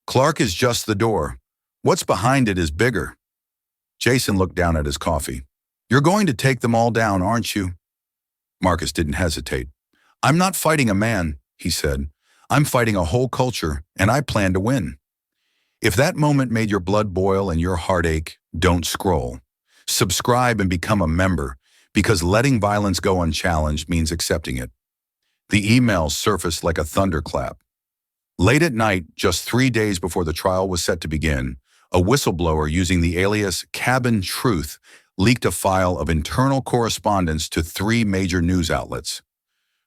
Clark is just the door. What's behind it is bigger. Jason looked down at his coffee. You're going to take them all down, aren't you? Marcus didn't hesitate. I'm not fighting a man, he said. I'm fighting a whole culture, and I plan to win. If that moment made your blood boil and your heart ache, don't scroll. Subscribe and become a member, because letting violence go unchallenged means accepting it. The emails surfaced like a thunderclap. Late at night, just 3 days before the trial was set to begin, a whistleblower using the alias Cabin Truth leaked a file of internal correspondence to 3 major news outlets.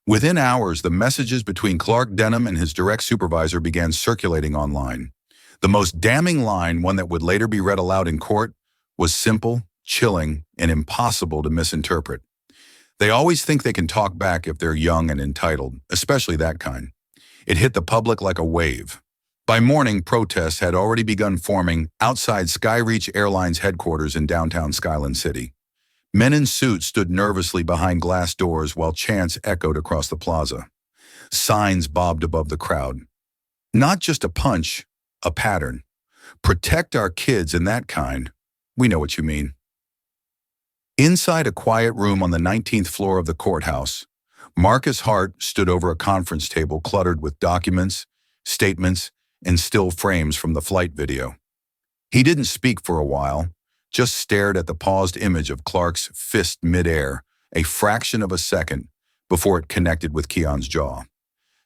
Within hours, the messages between Clark Denham and his direct supervisor began circulating online. The most damning line, one that would later be read aloud in court, was simple, chilling, and impossible to misinterpret. They always think they can talk back if they're young and entitled, especially that kind. It hit the public like a wave. By morning, protests had already begun forming outside Skyreach Airlines headquarters in downtown Skyland City. Men in suits stood nervously behind glass doors while chants echoed across the plaza. Signs bobbed above the crowd. Not just a punch, a pattern. Protect our kids and that kind. We know what you mean. Inside a quiet room on the 19th floor of the courthouse, Marcus Hart stood over a conference table cluttered with documents, statements, and still frames from the flight video. He didn't speak for a while, just stared at the paused image of Clark's fist midair, a fraction of a second before it connected with Keon's jaw.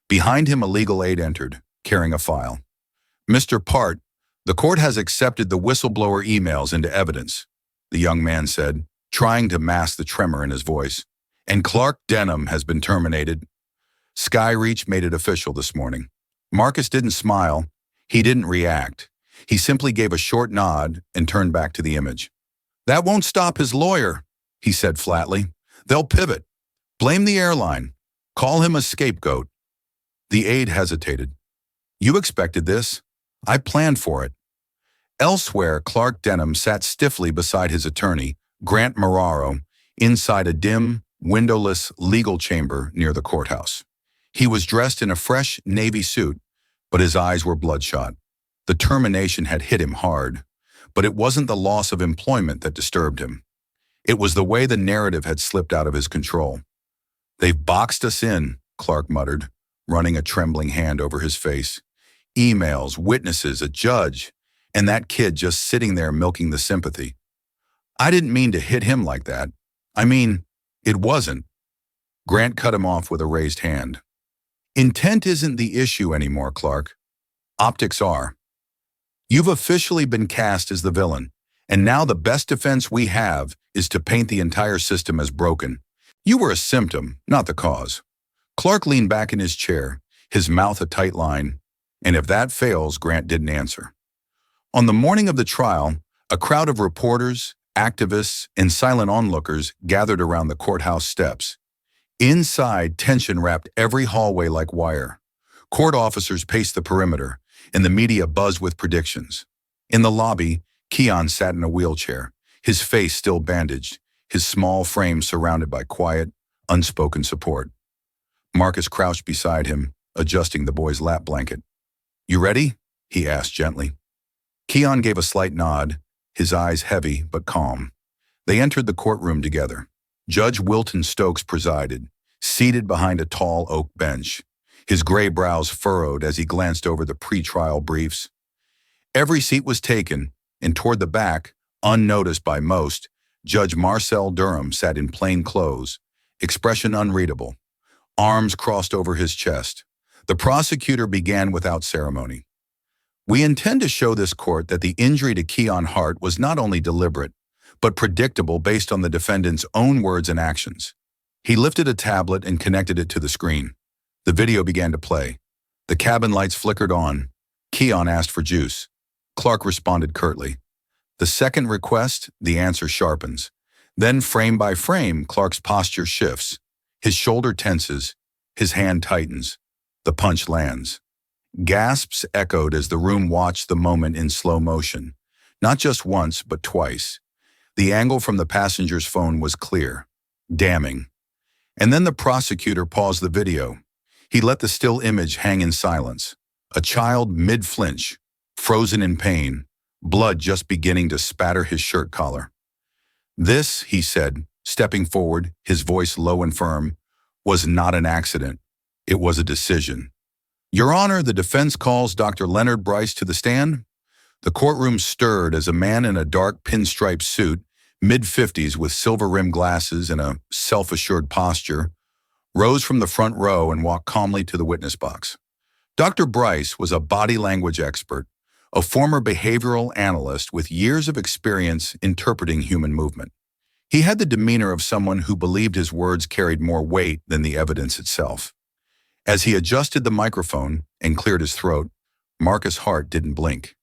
Behind him, a legal aide entered, carrying a file. "Mr. Part, the court has accepted the whistleblower emails into evidence," the young man said, trying to mask the tremor in his voice. "And Clark Denham has been terminated." Skyreach made it official this morning. Marcus didn't smile. He didn't react. He simply gave a short nod and turned back to the image. "That won't stop his lawyer," he said flatly. "They'll pivot. Blame the airline. Call him a scapegoat." The aide hesitated. "You expected this. I planned for it." Elsewhere, Clark Denham sat stiffly beside his attorney, Grant Marraro, inside a dim, windowless legal chamber near the courthouse. He was dressed in a fresh navy suit, but his eyes were bloodshot. The termination had hit him hard, but it wasn't the loss of employment that disturbed him. It was the way the narrative had slipped out of his control. "They've boxed us in," Clark muttered, running a trembling hand over his face. "Emails, witnesses, a judge, and that kid just sitting there milking the sympathy. I didn't mean to hit him like that. I mean, it wasn't." Grant cut him off with a raised hand. "Intent isn't the issue anymore, Clark. Optics are. You've officially been cast as the villain, and now the best defense we have is to paint the entire system as broken. You were a symptom, not the cause." Clark leaned back in his chair, his mouth a tight line, and if that fails, Grant didn't answer. On the morning of the trial, a crowd of reporters, activists, and silent onlookers gathered around the courthouse steps. Inside, tension wrapped every hallway like wire. Court officers paced the perimeter, and the media buzzed with predictions. In the lobby, Keon sat in a wheelchair, his face still bandaged, his small frame surrounded by quiet, unspoken support. Marcus crouched beside him, adjusting the boy's lap blanket. "You ready?" he asked gently. Keon gave a slight nod, his eyes heavy but calm. They entered the courtroom together. Judge Wilton Stokes presided, seated behind a tall oak bench, his gray brows furrowed as he glanced over the pre-trial briefs. Every seat was taken, and toward the back, unnoticed by most, Judge Marcel Durham sat in plain clothes, expression unreadable, arms crossed over his chest. The prosecutor began without ceremony. "We intend to show this court that the injury to Keon Hart was not only deliberate, but predictable based on the defendant's own words and actions." He lifted a tablet and connected it to the screen. The video began to play. The cabin lights flickered on. Keon asked for juice. Clark responded curtly. The second request, the answer sharpens. Then, frame by frame, Clark's posture shifts. His shoulder tenses. His hand tightens. The punch lands. Gasps echoed as the room watched the moment in slow motion. Not just once, but twice. The angle from the passenger's phone was clear, damning. And then the prosecutor paused the video. He let the still image hang in silence. A child mid-flinch, frozen in pain, blood just beginning to spatter his shirt collar. "This," he said, stepping forward, his voice low and firm, "was not an accident. It was a decision. Your Honor, the defense calls Dr. Leonard Bryce to the stand." The courtroom stirred as a man in a dark pinstripe suit, mid-50s with silver-rimmed glasses and a self-assured posture, rose from the front row and walked calmly to the witness box. Dr. Bryce was a body language expert, a former behavioral analyst with years of experience interpreting human movement. He had the demeanor of someone who believed his words carried more weight than the evidence itself. As he adjusted the microphone and cleared his throat, Marcus Hart didn't blink.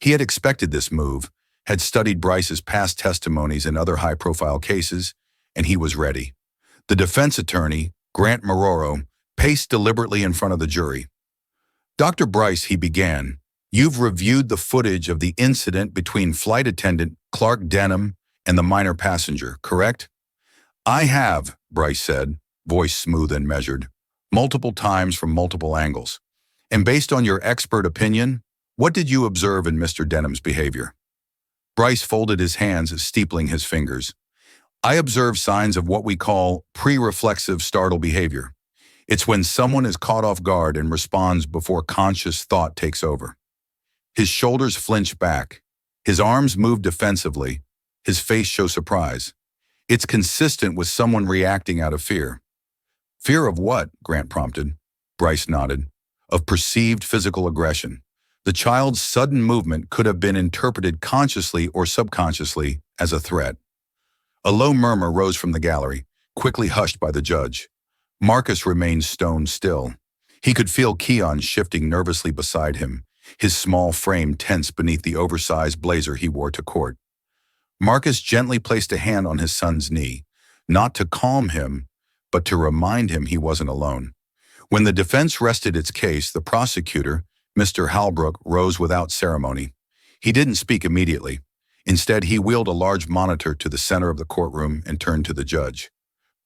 He had expected this move, had studied Bryce's past testimonies in other high-profile cases, and he was ready. The defense attorney, Grant Marrero, paced deliberately in front of the jury. "Dr. Bryce," he began, "you've reviewed the footage of the incident between flight attendant Clark Denham and the minor passenger, correct?" "I have," Bryce said, voice smooth and measured, "multiple times from multiple angles. And based on your expert opinion, what did you observe in Mr. Denham's behavior?" Bryce folded his hands, steepling his fingers. "I observed signs of what we call pre-reflexive startle behavior. It's when someone is caught off guard and responds before conscious thought takes over. His shoulders flinch back. His arms move defensively. His face shows surprise. It's consistent with someone reacting out of fear." "Fear of what?" Grant prompted. Bryce nodded. "Of perceived physical aggression. The child's sudden movement could have been interpreted consciously or subconsciously as a threat." A low murmur rose from the gallery, quickly hushed by the judge. Marcus remained stone still. He could feel Keon shifting nervously beside him, his small frame tense beneath the oversized blazer he wore to court. Marcus gently placed a hand on his son's knee, not to calm him, but to remind him he wasn't alone. When the defense rested its case, the prosecutor, Mr. Halbrook, rose without ceremony. He didn't speak immediately. Instead, he wheeled a large monitor to the center of the courtroom and turned to the judge.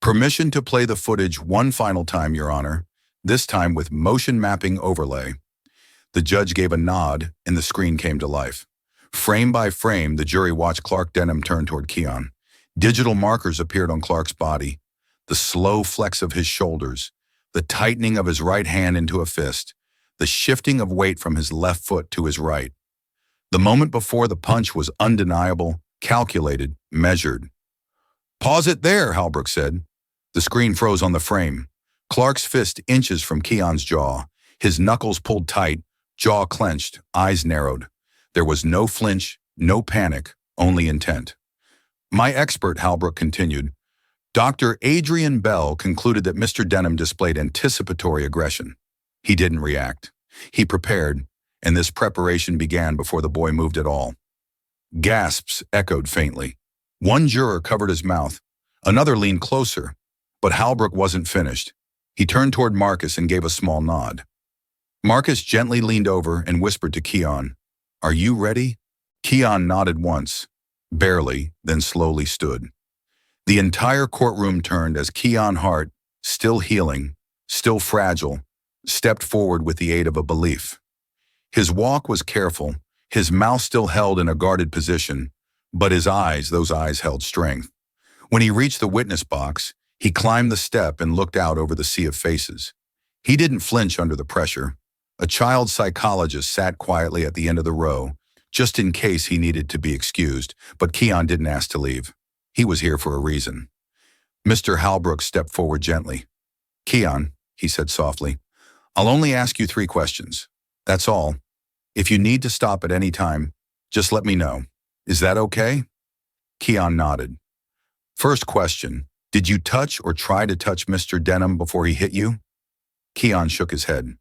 "Permission to play the footage one final time, Your Honor, this time with motion mapping overlay." The judge gave a nod, and the screen came to life. Frame by frame, the jury watched Clark Denham turn toward Keon. Digital markers appeared on Clark's body. The slow flex of his shoulders, the tightening of his right hand into a fist, the shifting of weight from his left foot to his right. The moment before the punch was undeniable, calculated, measured. "Pause it there," Halbrook said. The screen froze on the frame. Clark's fist inches from Keon's jaw, his knuckles pulled tight, jaw clenched, eyes narrowed. There was no flinch, no panic, only intent. "My expert," Halbrook continued, "Dr. Adrian Bell, concluded that Mr. Denham displayed anticipatory aggression. He didn't react. He prepared, and this preparation began before the boy moved at all." Gasps echoed faintly. One juror covered his mouth. Another leaned closer. But Halbrook wasn't finished. He turned toward Marcus and gave a small nod. Marcus gently leaned over and whispered to Keon, "Are you ready?" Keon nodded once, barely, then slowly stood. The entire courtroom turned as Keon Hart, still healing, still fragile, stepped forward with the aid of a belief. His walk was careful, his mouth still held in a guarded position, but his eyes, those eyes held strength. When he reached the witness box, he climbed the step and looked out over the sea of faces. He didn't flinch under the pressure. A child psychologist sat quietly at the end of the row, just in case he needed to be excused, but Keon didn't ask to leave. He was here for a reason. Mr. Halbrook stepped forward gently. "Keon," he said softly, "I'll only ask you 3 questions. That's all. If you need to stop at any time, just let me know. Is that okay?" Keon nodded. "First question. Did you touch or try to touch Mr. Denham before he hit you?" Keon shook his head.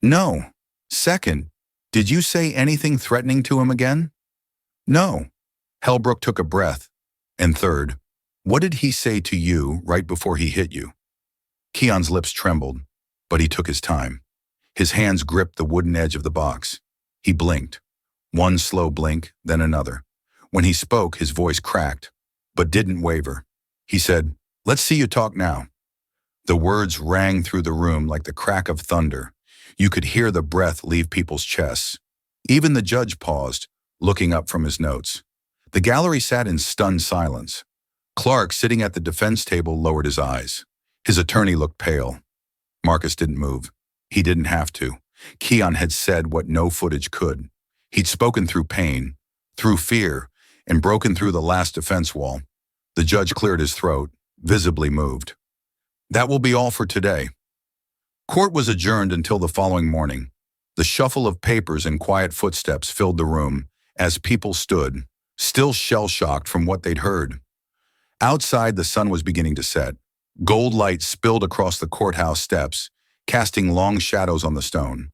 "No." "Second, did you say anything threatening to him again?" "No." Halbrook took a breath. "And third, what did he say to you right before he hit you?" Keon's lips trembled, but he took his time. His hands gripped the wooden edge of the box. He blinked. One slow blink, then another. When he spoke, his voice cracked, but didn't waver. He said, "Let's see you talk now." The words rang through the room like the crack of thunder. You could hear the breath leave people's chests. Even the judge paused, looking up from his notes. The gallery sat in stunned silence. Clark, sitting at the defense table, lowered his eyes. His attorney looked pale. Marcus didn't move. He didn't have to. Keon had said what no footage could. He'd spoken through pain, through fear, and broken through the last defense wall. The judge cleared his throat, visibly moved. That will be all for today. Court was adjourned until the following morning. The shuffle of papers and quiet footsteps filled the room as people stood, still shell-shocked from what they'd heard. Outside, the sun was beginning to set. Gold light spilled across the courthouse steps, casting long shadows on the stone.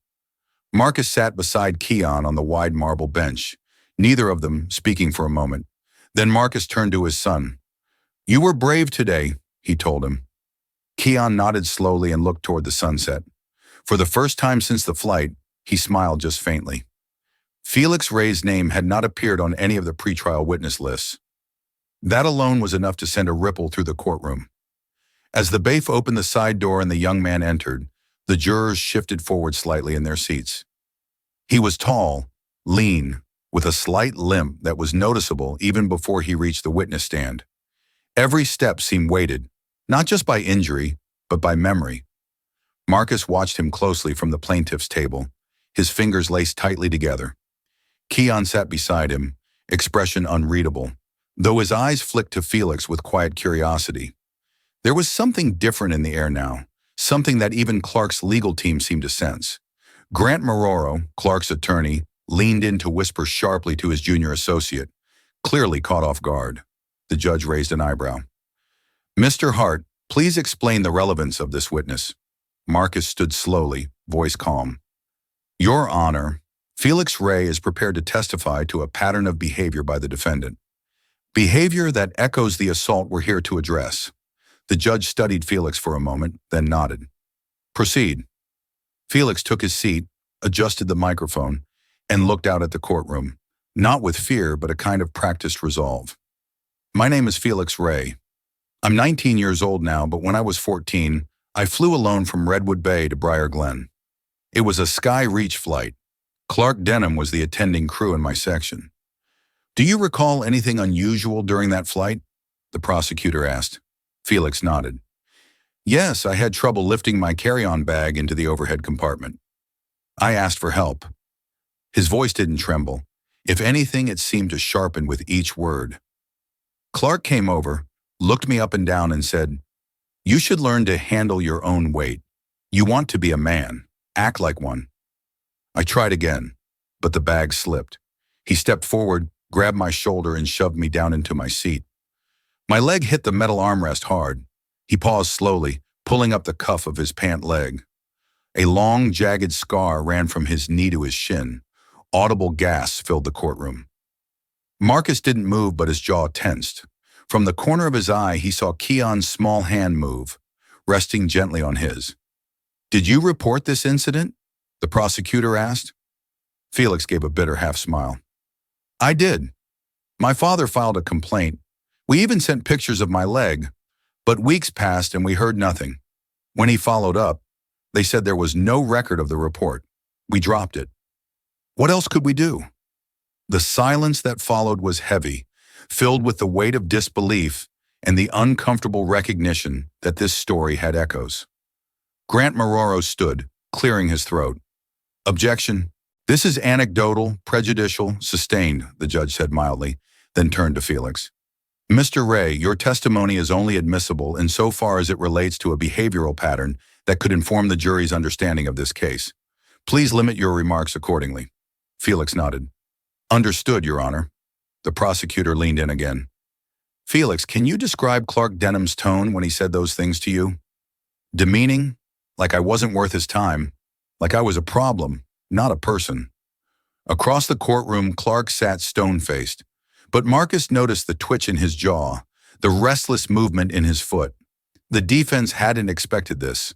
Marcus sat beside Keon on the wide marble bench, neither of them speaking for a moment. Then Marcus turned to his son. "You were brave today," he told him. Keon nodded slowly and looked toward the sunset. For the first time since the flight, he smiled just faintly. Felix Ray's name had not appeared on any of the pretrial witness lists. That alone was enough to send a ripple through the courtroom. As the bailiff opened the side door and the young man entered, the jurors shifted forward slightly in their seats. He was tall, lean, with a slight limp that was noticeable even before he reached the witness stand. Every step seemed weighted, not just by injury, but by memory. Marcus watched him closely from the plaintiff's table, his fingers laced tightly together. Keon sat beside him, expression unreadable, though his eyes flicked to Felix with quiet curiosity. There was something different in the air now, something that even Clark's legal team seemed to sense. Grant Maroro, Clark's attorney, leaned in to whisper sharply to his junior associate, clearly caught off guard. The judge raised an eyebrow. "Mr. Hart, please explain the relevance of this witness." Marcus stood slowly, voice calm. "Your Honor, Felix Ray is prepared to testify to a pattern of behavior by the defendant. Behavior that echoes the assault we're here to address." The judge studied Felix for a moment, then nodded. "Proceed." Felix took his seat, adjusted the microphone, and looked out at the courtroom, not with fear but a kind of practiced resolve. "My name is Felix Ray. I'm 19 years old now, but when I was 14, I flew alone from Redwood Bay to Briar Glen. It was a Sky Reach flight. Clark Denham was the attending crew in my section. Do you recall anything unusual during that flight?" the prosecutor asked. Felix nodded. "Yes, I had trouble lifting my carry-on bag into the overhead compartment. I asked for help." His voice didn't tremble. If anything, it seemed to sharpen with each word. "Clark came over, looked me up and down and said, 'You should learn to handle your own weight. You want to be a man. Act like one.' I tried again, but the bag slipped. He stepped forward, grabbed my shoulder and shoved me down into my seat. My leg hit the metal armrest hard. He paused slowly, pulling up the cuff of his pant leg. A long, jagged scar ran from his knee to his shin. Audible gasps filled the courtroom. Marcus didn't move, but his jaw tensed. From the corner of his eye, he saw Keon's small hand move, resting gently on his. "Did you report this incident?" the prosecutor asked. Felix gave a bitter half-smile. "I did. My father filed a complaint. We even sent pictures of my leg, but weeks passed and we heard nothing. When he followed up, they said there was no record of the report. We dropped it. What else could we do?" The silence that followed was heavy, filled with the weight of disbelief and the uncomfortable recognition that this story had echoes. Grant Maroro stood, clearing his throat. "Objection. This is anecdotal, prejudicial, sustained," the judge said mildly, then turned to Felix. "Mr. Ray, your testimony is only admissible insofar as it relates to a behavioral pattern that could inform the jury's understanding of this case. Please limit your remarks accordingly." Felix nodded. "Understood, Your Honor." The prosecutor leaned in again. "Felix, can you describe Clark Denham's tone when he said those things to you?" "Demeaning, like I wasn't worth his time, like I was a problem, not a person." Across the courtroom, Clark sat stone-faced, but Marcus noticed the twitch in his jaw, the restless movement in his foot. The defense hadn't expected this.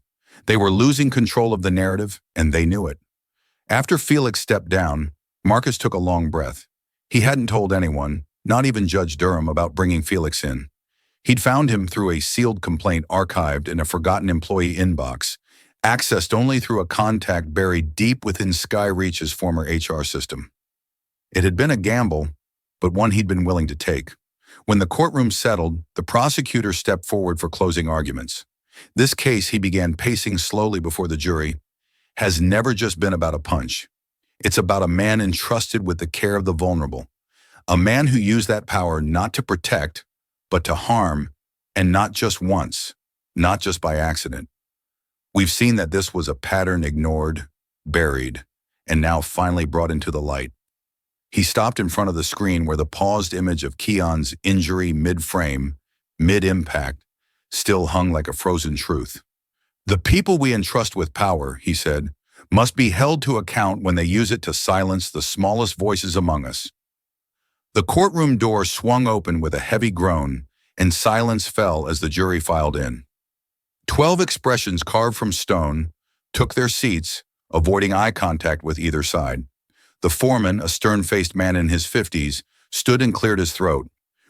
They were losing control of the narrative, and they knew it. After Felix stepped down, Marcus took a long breath. He hadn't told anyone, not even Judge Durham, about bringing Felix in. He'd found him through a sealed complaint archived in a forgotten employee inbox, accessed only through a contact buried deep within Sky Reach's former HR system. It had been a gamble, but one he'd been willing to take. When the courtroom settled, the prosecutor stepped forward for closing arguments. This case, he began pacing slowly before the jury, has never just been about a punch. It's about a man entrusted with the care of the vulnerable, a man who used that power not to protect, but to harm, and not just once, not just by accident. We've seen that this was a pattern ignored, buried, and now finally brought into the light. He stopped in front of the screen where the paused image of Keon's injury mid-frame, mid-impact, still hung like a frozen truth. "The people we entrust with power," he said, must be held to account when they use it to silence the smallest voices among us. The courtroom door swung open with a heavy groan, and silence fell as the jury filed in. 12 expressions carved from stone took their seats, avoiding eye contact with either side. The foreman, a stern-faced man in his 50s, stood and cleared his throat.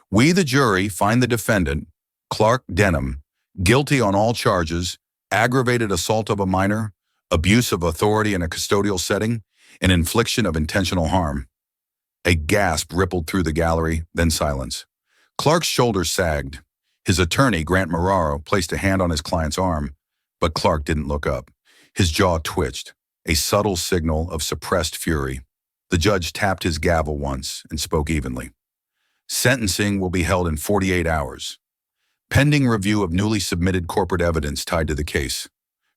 We, the jury, find the defendant, Clark Denham, guilty on all charges: aggravated assault of a minor, abuse of authority in a custodial setting, and infliction of intentional harm. A gasp rippled through the gallery, then silence. Clark's shoulders sagged. His attorney, Grant Moraro, placed a hand on his client's arm, but Clark didn't look up. His jaw twitched, a subtle signal of suppressed fury. The judge tapped his gavel once and spoke evenly. Sentencing will be held in 48 hours. Pending review of newly submitted corporate evidence tied to the case.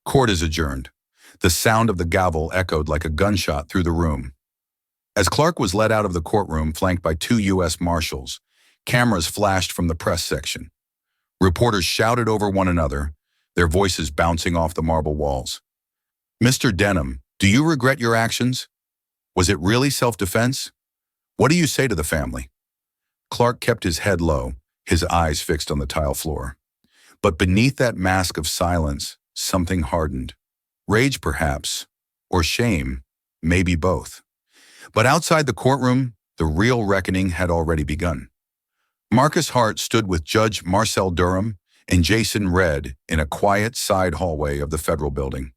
Court is adjourned. The sound of the gavel echoed like a gunshot through the room. As Clark was led out of the courtroom, flanked by 2 U.S. Marshals, cameras flashed from the press section. Reporters shouted over one another, their voices bouncing off the marble walls. Mr. Denham, do you regret your actions? Was it really self-defense? What do you say to the family? Clark kept his head low, his eyes fixed on the tile floor. But beneath that mask of silence, something hardened. Rage, perhaps, or shame, maybe both. But outside the courtroom, the real reckoning had already begun. Marcus Hart stood with Judge Marcel Durham and Jason Redd in a quiet side hallway of the federal building.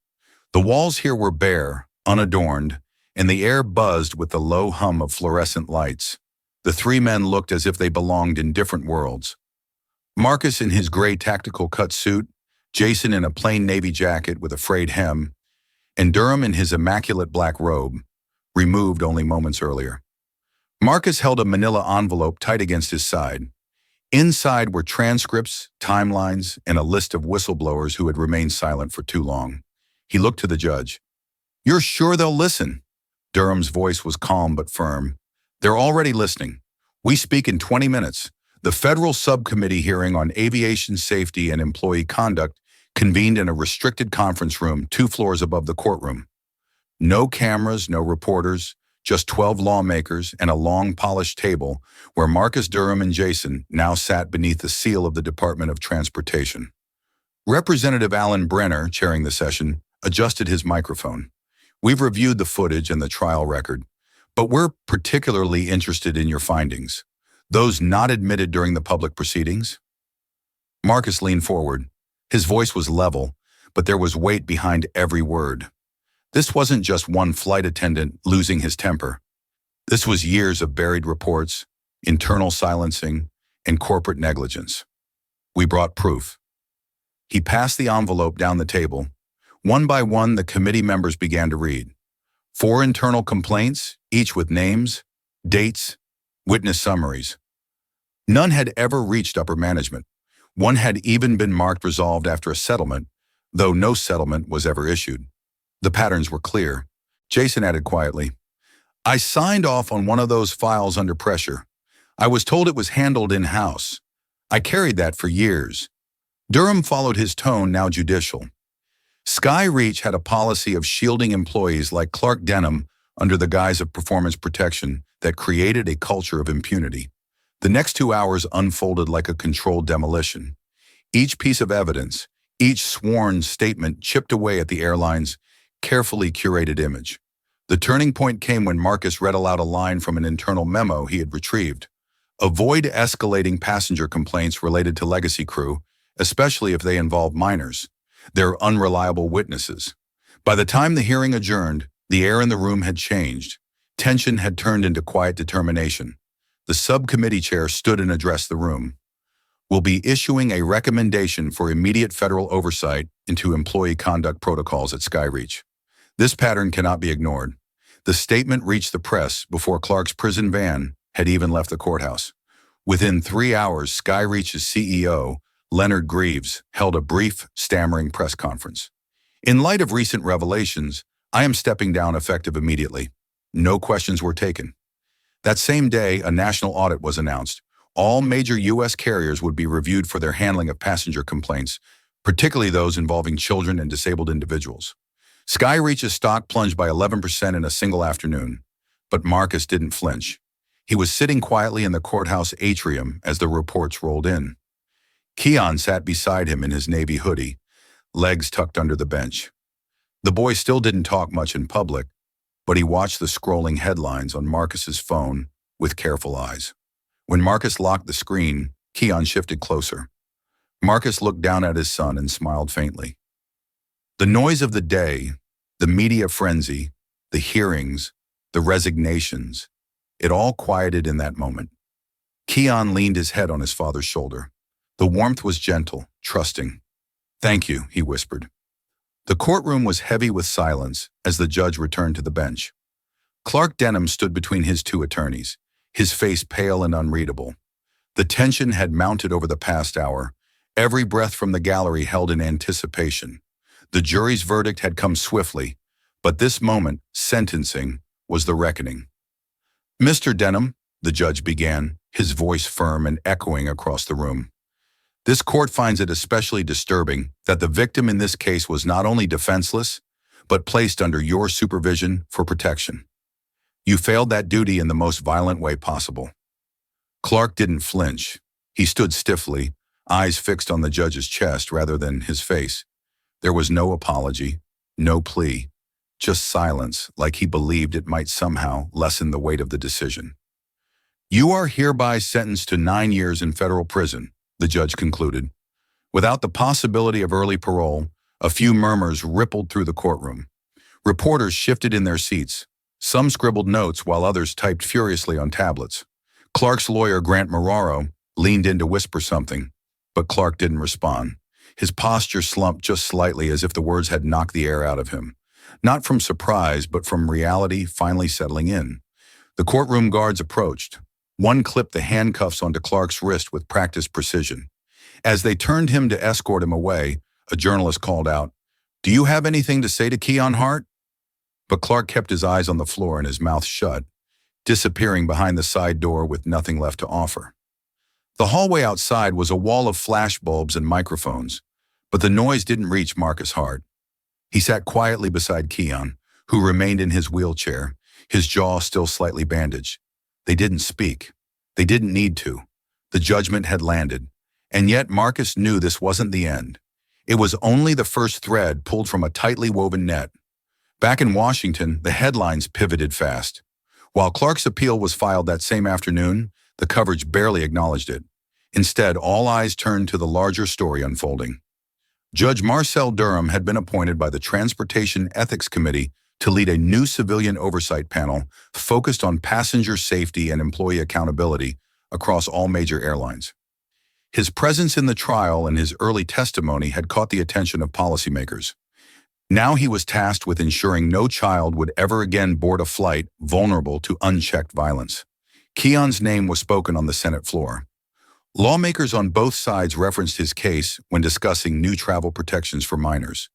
The walls here were bare, unadorned, and the air buzzed with the low hum of fluorescent lights. The 3 men looked as if they belonged in different worlds. Marcus in his gray tactical cut suit, Jason in a plain navy jacket with a frayed hem, and Durham in his immaculate black robe, removed only moments earlier. Marcus held a manila envelope tight against his side. Inside were transcripts, timelines, and a list of whistleblowers who had remained silent for too long. He looked to the judge. You're sure they'll listen? Durham's voice was calm but firm. They're already listening. We speak in 20 minutes. The federal subcommittee hearing on aviation safety and employee conduct convened in a restricted conference room 2 floors above the courtroom. No cameras, no reporters, just 12 lawmakers and a long polished table where Marcus Durham and Jason now sat beneath the seal of the Department of Transportation. Representative Alan Brenner, chairing the session, adjusted his microphone. We've reviewed the footage and the trial record, but we're particularly interested in your findings, those not admitted during the public proceedings. Marcus leaned forward. His voice was level, but there was weight behind every word. This wasn't just one flight attendant losing his temper. This was years of buried reports, internal silencing, and corporate negligence. We brought proof. He passed the envelope down the table. One by one, the committee members began to read. 4 internal complaints, each with names, dates, witness summaries. None had ever reached upper management. One had even been marked resolved after a settlement, though no settlement was ever issued. The patterns were clear. Jason added quietly, I signed off on one of those files under pressure. I was told it was handled in-house. I carried that for years. Durham followed his tone, now judicial. Skyreach had a policy of shielding employees like Clark Denham under the guise of performance protection that created a culture of impunity. The next 2 hours unfolded like a controlled demolition. Each piece of evidence, each sworn statement chipped away at the airline's carefully curated image. The turning point came when Marcus read aloud a line from an internal memo he had retrieved. Avoid escalating passenger complaints related to legacy crew, especially if they involve minors. They're unreliable witnesses. By the time the hearing adjourned, the air in the room had changed. Tension had turned into quiet determination. The subcommittee chair stood and addressed the room. We'll be issuing a recommendation for immediate federal oversight into employee conduct protocols at Skyreach. This pattern cannot be ignored. The statement reached the press before Clark's prison van had even left the courthouse. Within 3 hours, Skyreach's CEO, Leonard Greaves, held a brief, stammering press conference. In light of recent revelations, I am stepping down effective immediately. No questions were taken. That same day, a national audit was announced. All major U.S. carriers would be reviewed for their handling of passenger complaints, particularly those involving children and disabled individuals. Skyreach's stock plunged by 11% in a single afternoon, but Marcus didn't flinch. He was sitting quietly in the courthouse atrium as the reports rolled in. Keon sat beside him in his navy hoodie, legs tucked under the bench. The boy still didn't talk much in public, but he watched the scrolling headlines on Marcus's phone with careful eyes. When Marcus locked the screen, Keon shifted closer. Marcus looked down at his son and smiled faintly. The noise of the day, the media frenzy, the hearings, the resignations, it all quieted in that moment. Keon leaned his head on his father's shoulder. The warmth was gentle, trusting. "Thank you," he whispered. The courtroom was heavy with silence as the judge returned to the bench. Clark Denham stood between his two attorneys, his face pale and unreadable. The tension had mounted over the past hour, every breath from the gallery held in anticipation. The jury's verdict had come swiftly, but this moment, sentencing, was the reckoning. "Mr. Denham," the judge began, his voice firm and echoing across the room. "This court finds it especially disturbing that the victim in this case was not only defenseless, but placed under your supervision for protection. You failed that duty in the most violent way possible." Clark didn't flinch. He stood stiffly, eyes fixed on the judge's chest rather than his face. There was no apology, no plea, just silence, like he believed it might somehow lessen the weight of the decision. "You are hereby sentenced to 9 years in federal prison," the judge concluded. Without the possibility of early parole, a few murmurs rippled through the courtroom. Reporters shifted in their seats. Some scribbled notes while others typed furiously on tablets. Clark's lawyer, Grant Marraro, leaned in to whisper something, but Clark didn't respond. His posture slumped just slightly as if the words had knocked the air out of him. Not from surprise, but from reality finally settling in. The courtroom guards approached. One clipped the handcuffs onto Clark's wrist with practiced precision. As they turned him to escort him away, a journalist called out, "Do you have anything to say to Keon Hart?" But Clark kept his eyes on the floor and his mouth shut, disappearing behind the side door with nothing left to offer. The hallway outside was a wall of flashbulbs and microphones, but the noise didn't reach Marcus Hart. He sat quietly beside Keon, who remained in his wheelchair, his jaw still slightly bandaged. They didn't speak. They didn't need to. The judgment had landed, and yet Marcus knew this wasn't the end. It was only the first thread pulled from a tightly woven net. Back in Washington, the headlines pivoted fast. While Clark's appeal was filed that same afternoon, the coverage barely acknowledged it. Instead, all eyes turned to the larger story unfolding. Judge Marcel Durham had been appointed by the Transportation Ethics Committee to lead a new civilian oversight panel focused on passenger safety and employee accountability across all major airlines. His presence in the trial and his early testimony had caught the attention of policymakers. Now he was tasked with ensuring no child would ever again board a flight vulnerable to unchecked violence. Keon's name was spoken on the Senate floor. Lawmakers on both sides referenced his case when discussing new travel protections for minors.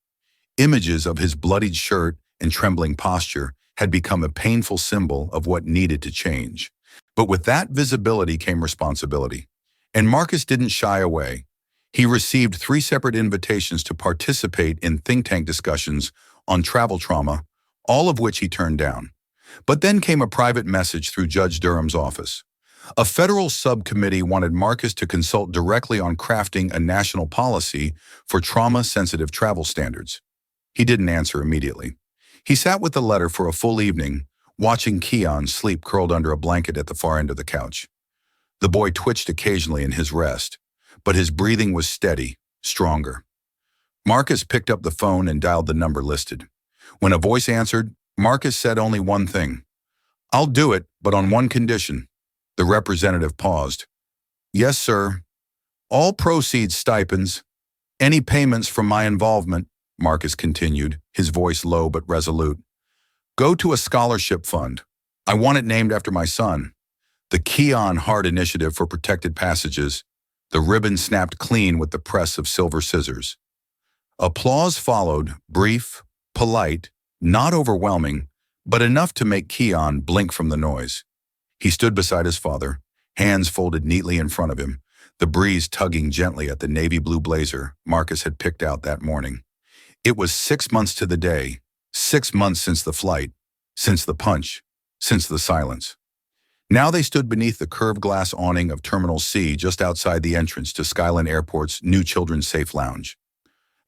Images of his bloodied shirt and trembling posture had become a painful symbol of what needed to change. But with that visibility came responsibility. And Marcus didn't shy away. He received 3 separate invitations to participate in think tank discussions on travel trauma, all of which he turned down. But then came a private message through Judge Durham's office. A federal subcommittee wanted Marcus to consult directly on crafting a national policy for trauma-sensitive travel standards. He didn't answer immediately. He sat with the letter for a full evening, watching Keon sleep curled under a blanket at the far end of the couch. The boy twitched occasionally in his rest, but his breathing was steady, stronger. Marcus picked up the phone and dialed the number listed. When a voice answered, Marcus said only one thing. "I'll do it, but on one condition." The representative paused. "Yes, sir. All proceeds stipends. Any payments from my involvement," Marcus continued, his voice low but resolute, "go to a scholarship fund. I want it named after my son. The Keon Hart Initiative for Protected Passages." The ribbon snapped clean with the press of silver scissors. Applause followed, brief, polite, not overwhelming, but enough to make Keon blink from the noise. He stood beside his father, hands folded neatly in front of him, the breeze tugging gently at the navy blue blazer Marcus had picked out that morning. It was 6 months to the day, 6 months since the flight, since the punch, since the silence. Now they stood beneath the curved glass awning of Terminal C just outside the entrance to Skyline Airport's new Children's Safe Lounge.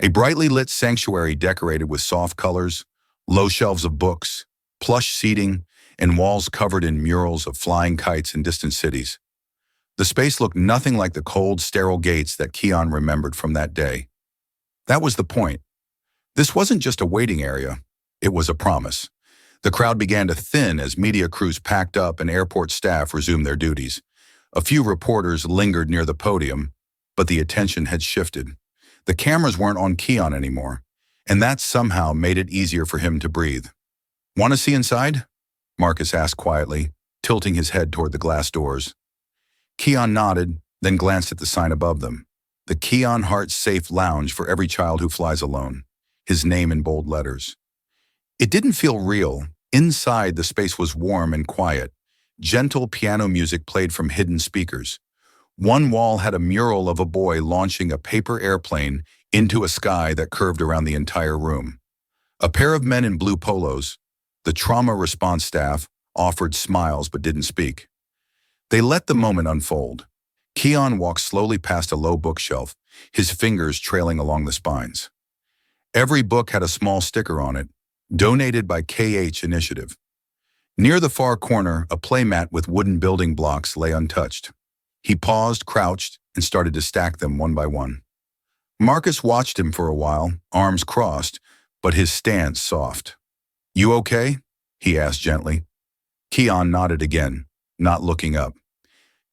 A brightly lit sanctuary decorated with soft colors, low shelves of books, plush seating, and walls covered in murals of flying kites in distant cities. The space looked nothing like the cold, sterile gates that Keon remembered from that day. That was the point. This wasn't just a waiting area, it was a promise. The crowd began to thin as media crews packed up and airport staff resumed their duties. A few reporters lingered near the podium, but the attention had shifted. The cameras weren't on Keon anymore, and that somehow made it easier for him to breathe. "Want to see inside?" Marcus asked quietly, tilting his head toward the glass doors. Keon nodded, then glanced at the sign above them. The Keon Hart Safe Lounge for every child who flies alone. His name in bold letters. It didn't feel real. Inside, the space was warm and quiet. Gentle piano music played from hidden speakers. One wall had a mural of a boy launching a paper airplane into a sky that curved around the entire room. A pair of men in blue polos, the trauma response staff, offered smiles but didn't speak. They let the moment unfold. Keon walked slowly past a low bookshelf, his fingers trailing along the spines. Every book had a small sticker on it, donated by KH Initiative. Near the far corner, a playmat with wooden building blocks lay untouched. He paused, crouched, and started to stack them one by one. Marcus watched him for a while, arms crossed, but his stance soft. "You okay?" he asked gently. Keon nodded again, not looking up.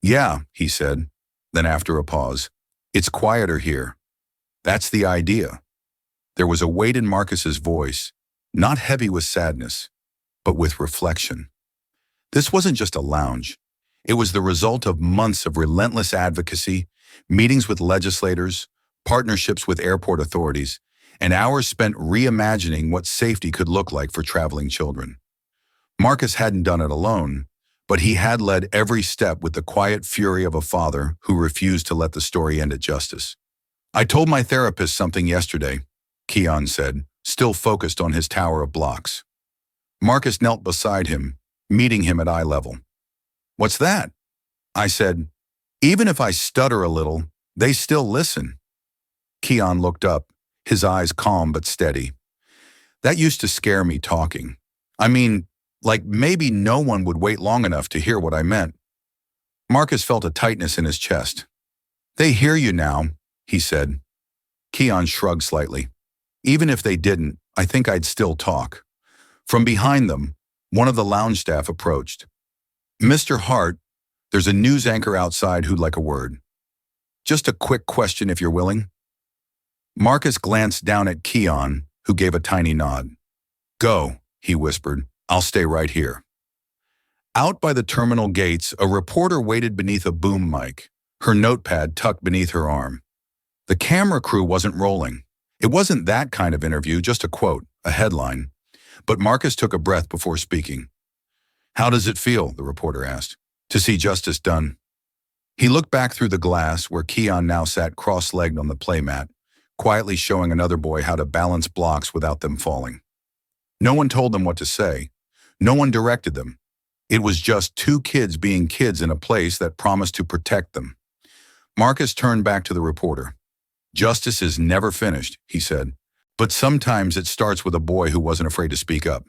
"Yeah," he said. Then after a pause, "It's quieter here." "That's the idea." There was a weight in Marcus's voice, not heavy with sadness, but with reflection. This wasn't just a lounge. It was the result of months of relentless advocacy, meetings with legislators, partnerships with airport authorities, and hours spent reimagining what safety could look like for traveling children. Marcus hadn't done it alone, but he had led every step with the quiet fury of a father who refused to let the story end at justice. "I told my therapist something yesterday," Keon said, still focused on his tower of blocks. Marcus knelt beside him, meeting him at eye level. "What's that?" I said, "Even if I stutter a little, they still listen." Keon looked up, his eyes calm but steady. "That used to scare me talking. I mean, like maybe no one would wait long enough to hear what I meant." Marcus felt a tightness in his chest. "They hear you now," he said. Keon shrugged slightly. "Even if they didn't, I think I'd still talk." From behind them, one of the lounge staff approached. "Mr. Hart, there's a news anchor outside who'd like a word. Just a quick question if you're willing." Marcus glanced down at Keon, who gave a tiny nod. "Go," he whispered. "I'll stay right here." Out by the terminal gates, a reporter waited beneath a boom mic, her notepad tucked beneath her arm. The camera crew wasn't rolling. It wasn't that kind of interview, just a quote, a headline. But Marcus took a breath before speaking. "How does it feel?" the reporter asked. "To see justice done?" He looked back through the glass where Keon now sat cross-legged on the playmat, quietly showing another boy how to balance blocks without them falling. No one told them what to say. No one directed them. It was just two kids being kids in a place that promised to protect them. Marcus turned back to the reporter. "Justice is never finished," he said, "but sometimes it starts with a boy who wasn't afraid to speak up."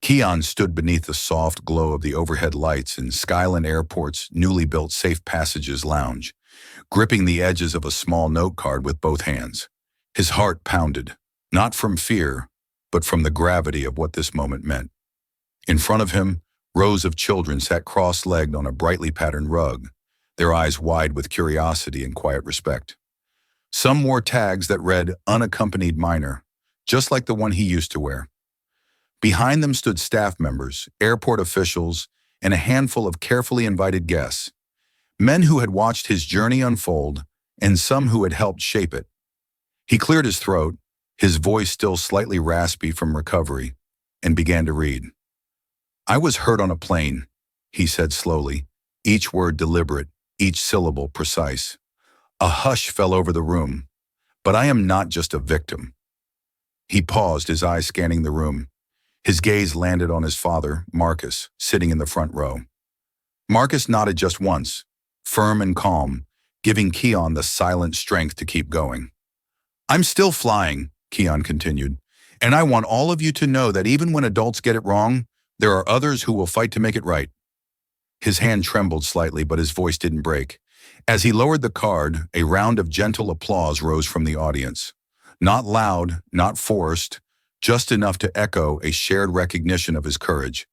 Keon stood beneath the soft glow of the overhead lights in Skyline Airport's newly built Safe Passages lounge, gripping the edges of a small note card with both hands. His heart pounded, not from fear, but from the gravity of what this moment meant. In front of him, rows of children sat cross-legged on a brightly patterned rug, their eyes wide with curiosity and quiet respect. Some wore tags that read "unaccompanied minor," just like the one he used to wear. Behind them stood staff members, airport officials, and a handful of carefully invited guests, men who had watched his journey unfold and some who had helped shape it. He cleared his throat, his voice still slightly raspy from recovery, and began to read. "I was hurt on a plane," he said slowly, each word deliberate, each syllable precise. A hush fell over the room. "But I am not just a victim." He paused, his eyes scanning the room. His gaze landed on his father, Marcus, sitting in the front row. Marcus nodded just once, firm and calm, giving Keon the silent strength to keep going. "I'm still flying," Keon continued, "and I want all of you to know that even when adults get it wrong, there are others who will fight to make it right." His hand trembled slightly, but his voice didn't break. As he lowered the card, a round of gentle applause rose from the audience. Not loud, not forced, just enough to echo a shared recognition of his courage.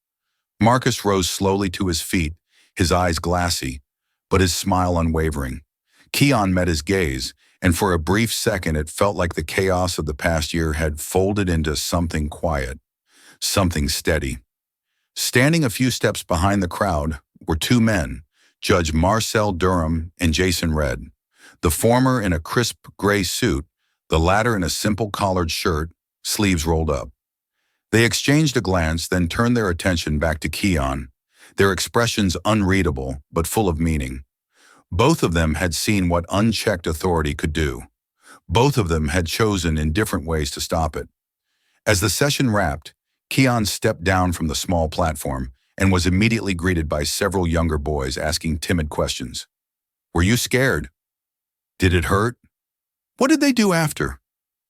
Marcus rose slowly to his feet, his eyes glassy, but his smile unwavering. Keon met his gaze, and for a brief second it felt like the chaos of the past year had folded into something quiet, something steady. Standing a few steps behind the crowd were two men, Judge Marcel Durham and Jason Red, the former in a crisp gray suit, the latter in a simple collared shirt, sleeves rolled up. They exchanged a glance, then turned their attention back to Keon, their expressions unreadable but full of meaning. Both of them had seen what unchecked authority could do. Both of them had chosen in different ways to stop it. As the session wrapped, Keon stepped down from the small platform and was immediately greeted by several younger boys asking timid questions. "Were you scared? Did it hurt? What did they do after?"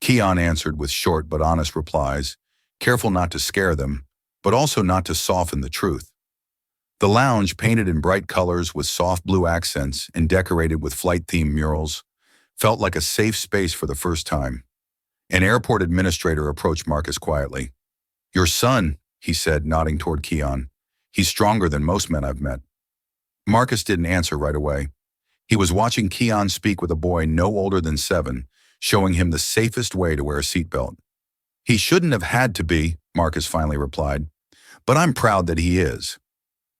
Keon answered with short but honest replies, careful not to scare them, but also not to soften the truth. The lounge, painted in bright colors with soft blue accents and decorated with flight-themed murals, felt like a safe space for the first time. An airport administrator approached Marcus quietly. "Your son," he said, nodding toward Keon. "He's stronger than most men I've met." Marcus didn't answer right away. He was watching Keon speak with a boy no older than 7, showing him the safest way to wear a seatbelt. "He shouldn't have had to be," Marcus finally replied, "but I'm proud that he is."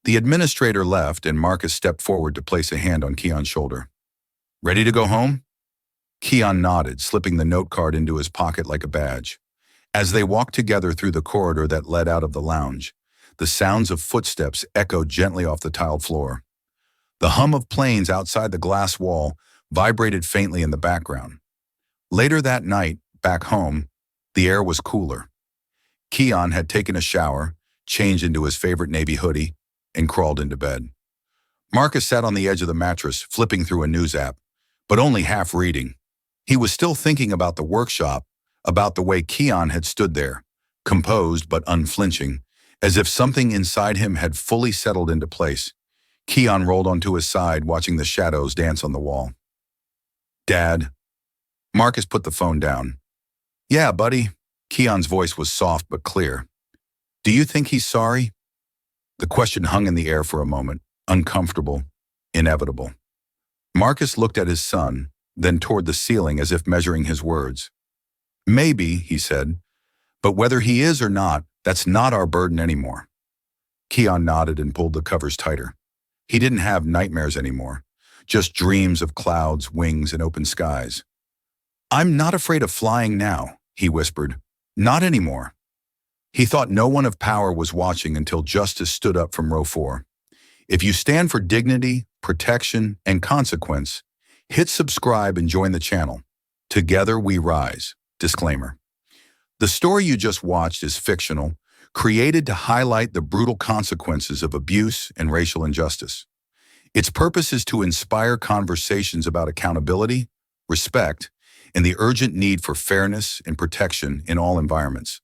The administrator left, and Marcus stepped forward to place a hand on Keon's shoulder. "Ready to go home?" Keon nodded, slipping the note card into his pocket like a badge. As they walked together through the corridor that led out of the lounge, the sounds of footsteps echoed gently off the tiled floor. The hum of planes outside the glass wall vibrated faintly in the background. Later that night, back home, the air was cooler. Keon had taken a shower, changed into his favorite navy hoodie, and crawled into bed. Marcus sat on the edge of the mattress, flipping through a news app, but only half reading. He was still thinking about the workshop, about the way Keon had stood there, composed but unflinching, as if something inside him had fully settled into place. Keon rolled onto his side, watching the shadows dance on the wall. "Dad." Marcus put the phone down. "Yeah, buddy." Keon's voice was soft but clear. "Do you think he's sorry?" The question hung in the air for a moment, uncomfortable, inevitable. Marcus looked at his son, then toward the ceiling as if measuring his words. "Maybe," he said, "but whether he is or not, that's not our burden anymore." Keon nodded and pulled the covers tighter. He didn't have nightmares anymore, just dreams of clouds, wings, and open skies. "I'm not afraid of flying now," he whispered. "Not anymore." He thought no one of power was watching until Justice stood up from row 4. If you stand for dignity, protection, and consequence, hit subscribe and join the channel. Together we rise. Disclaimer. The story you just watched is fictional, created to highlight the brutal consequences of abuse and racial injustice. Its purpose is to inspire conversations about accountability, respect, and the urgent need for fairness and protection in all environments.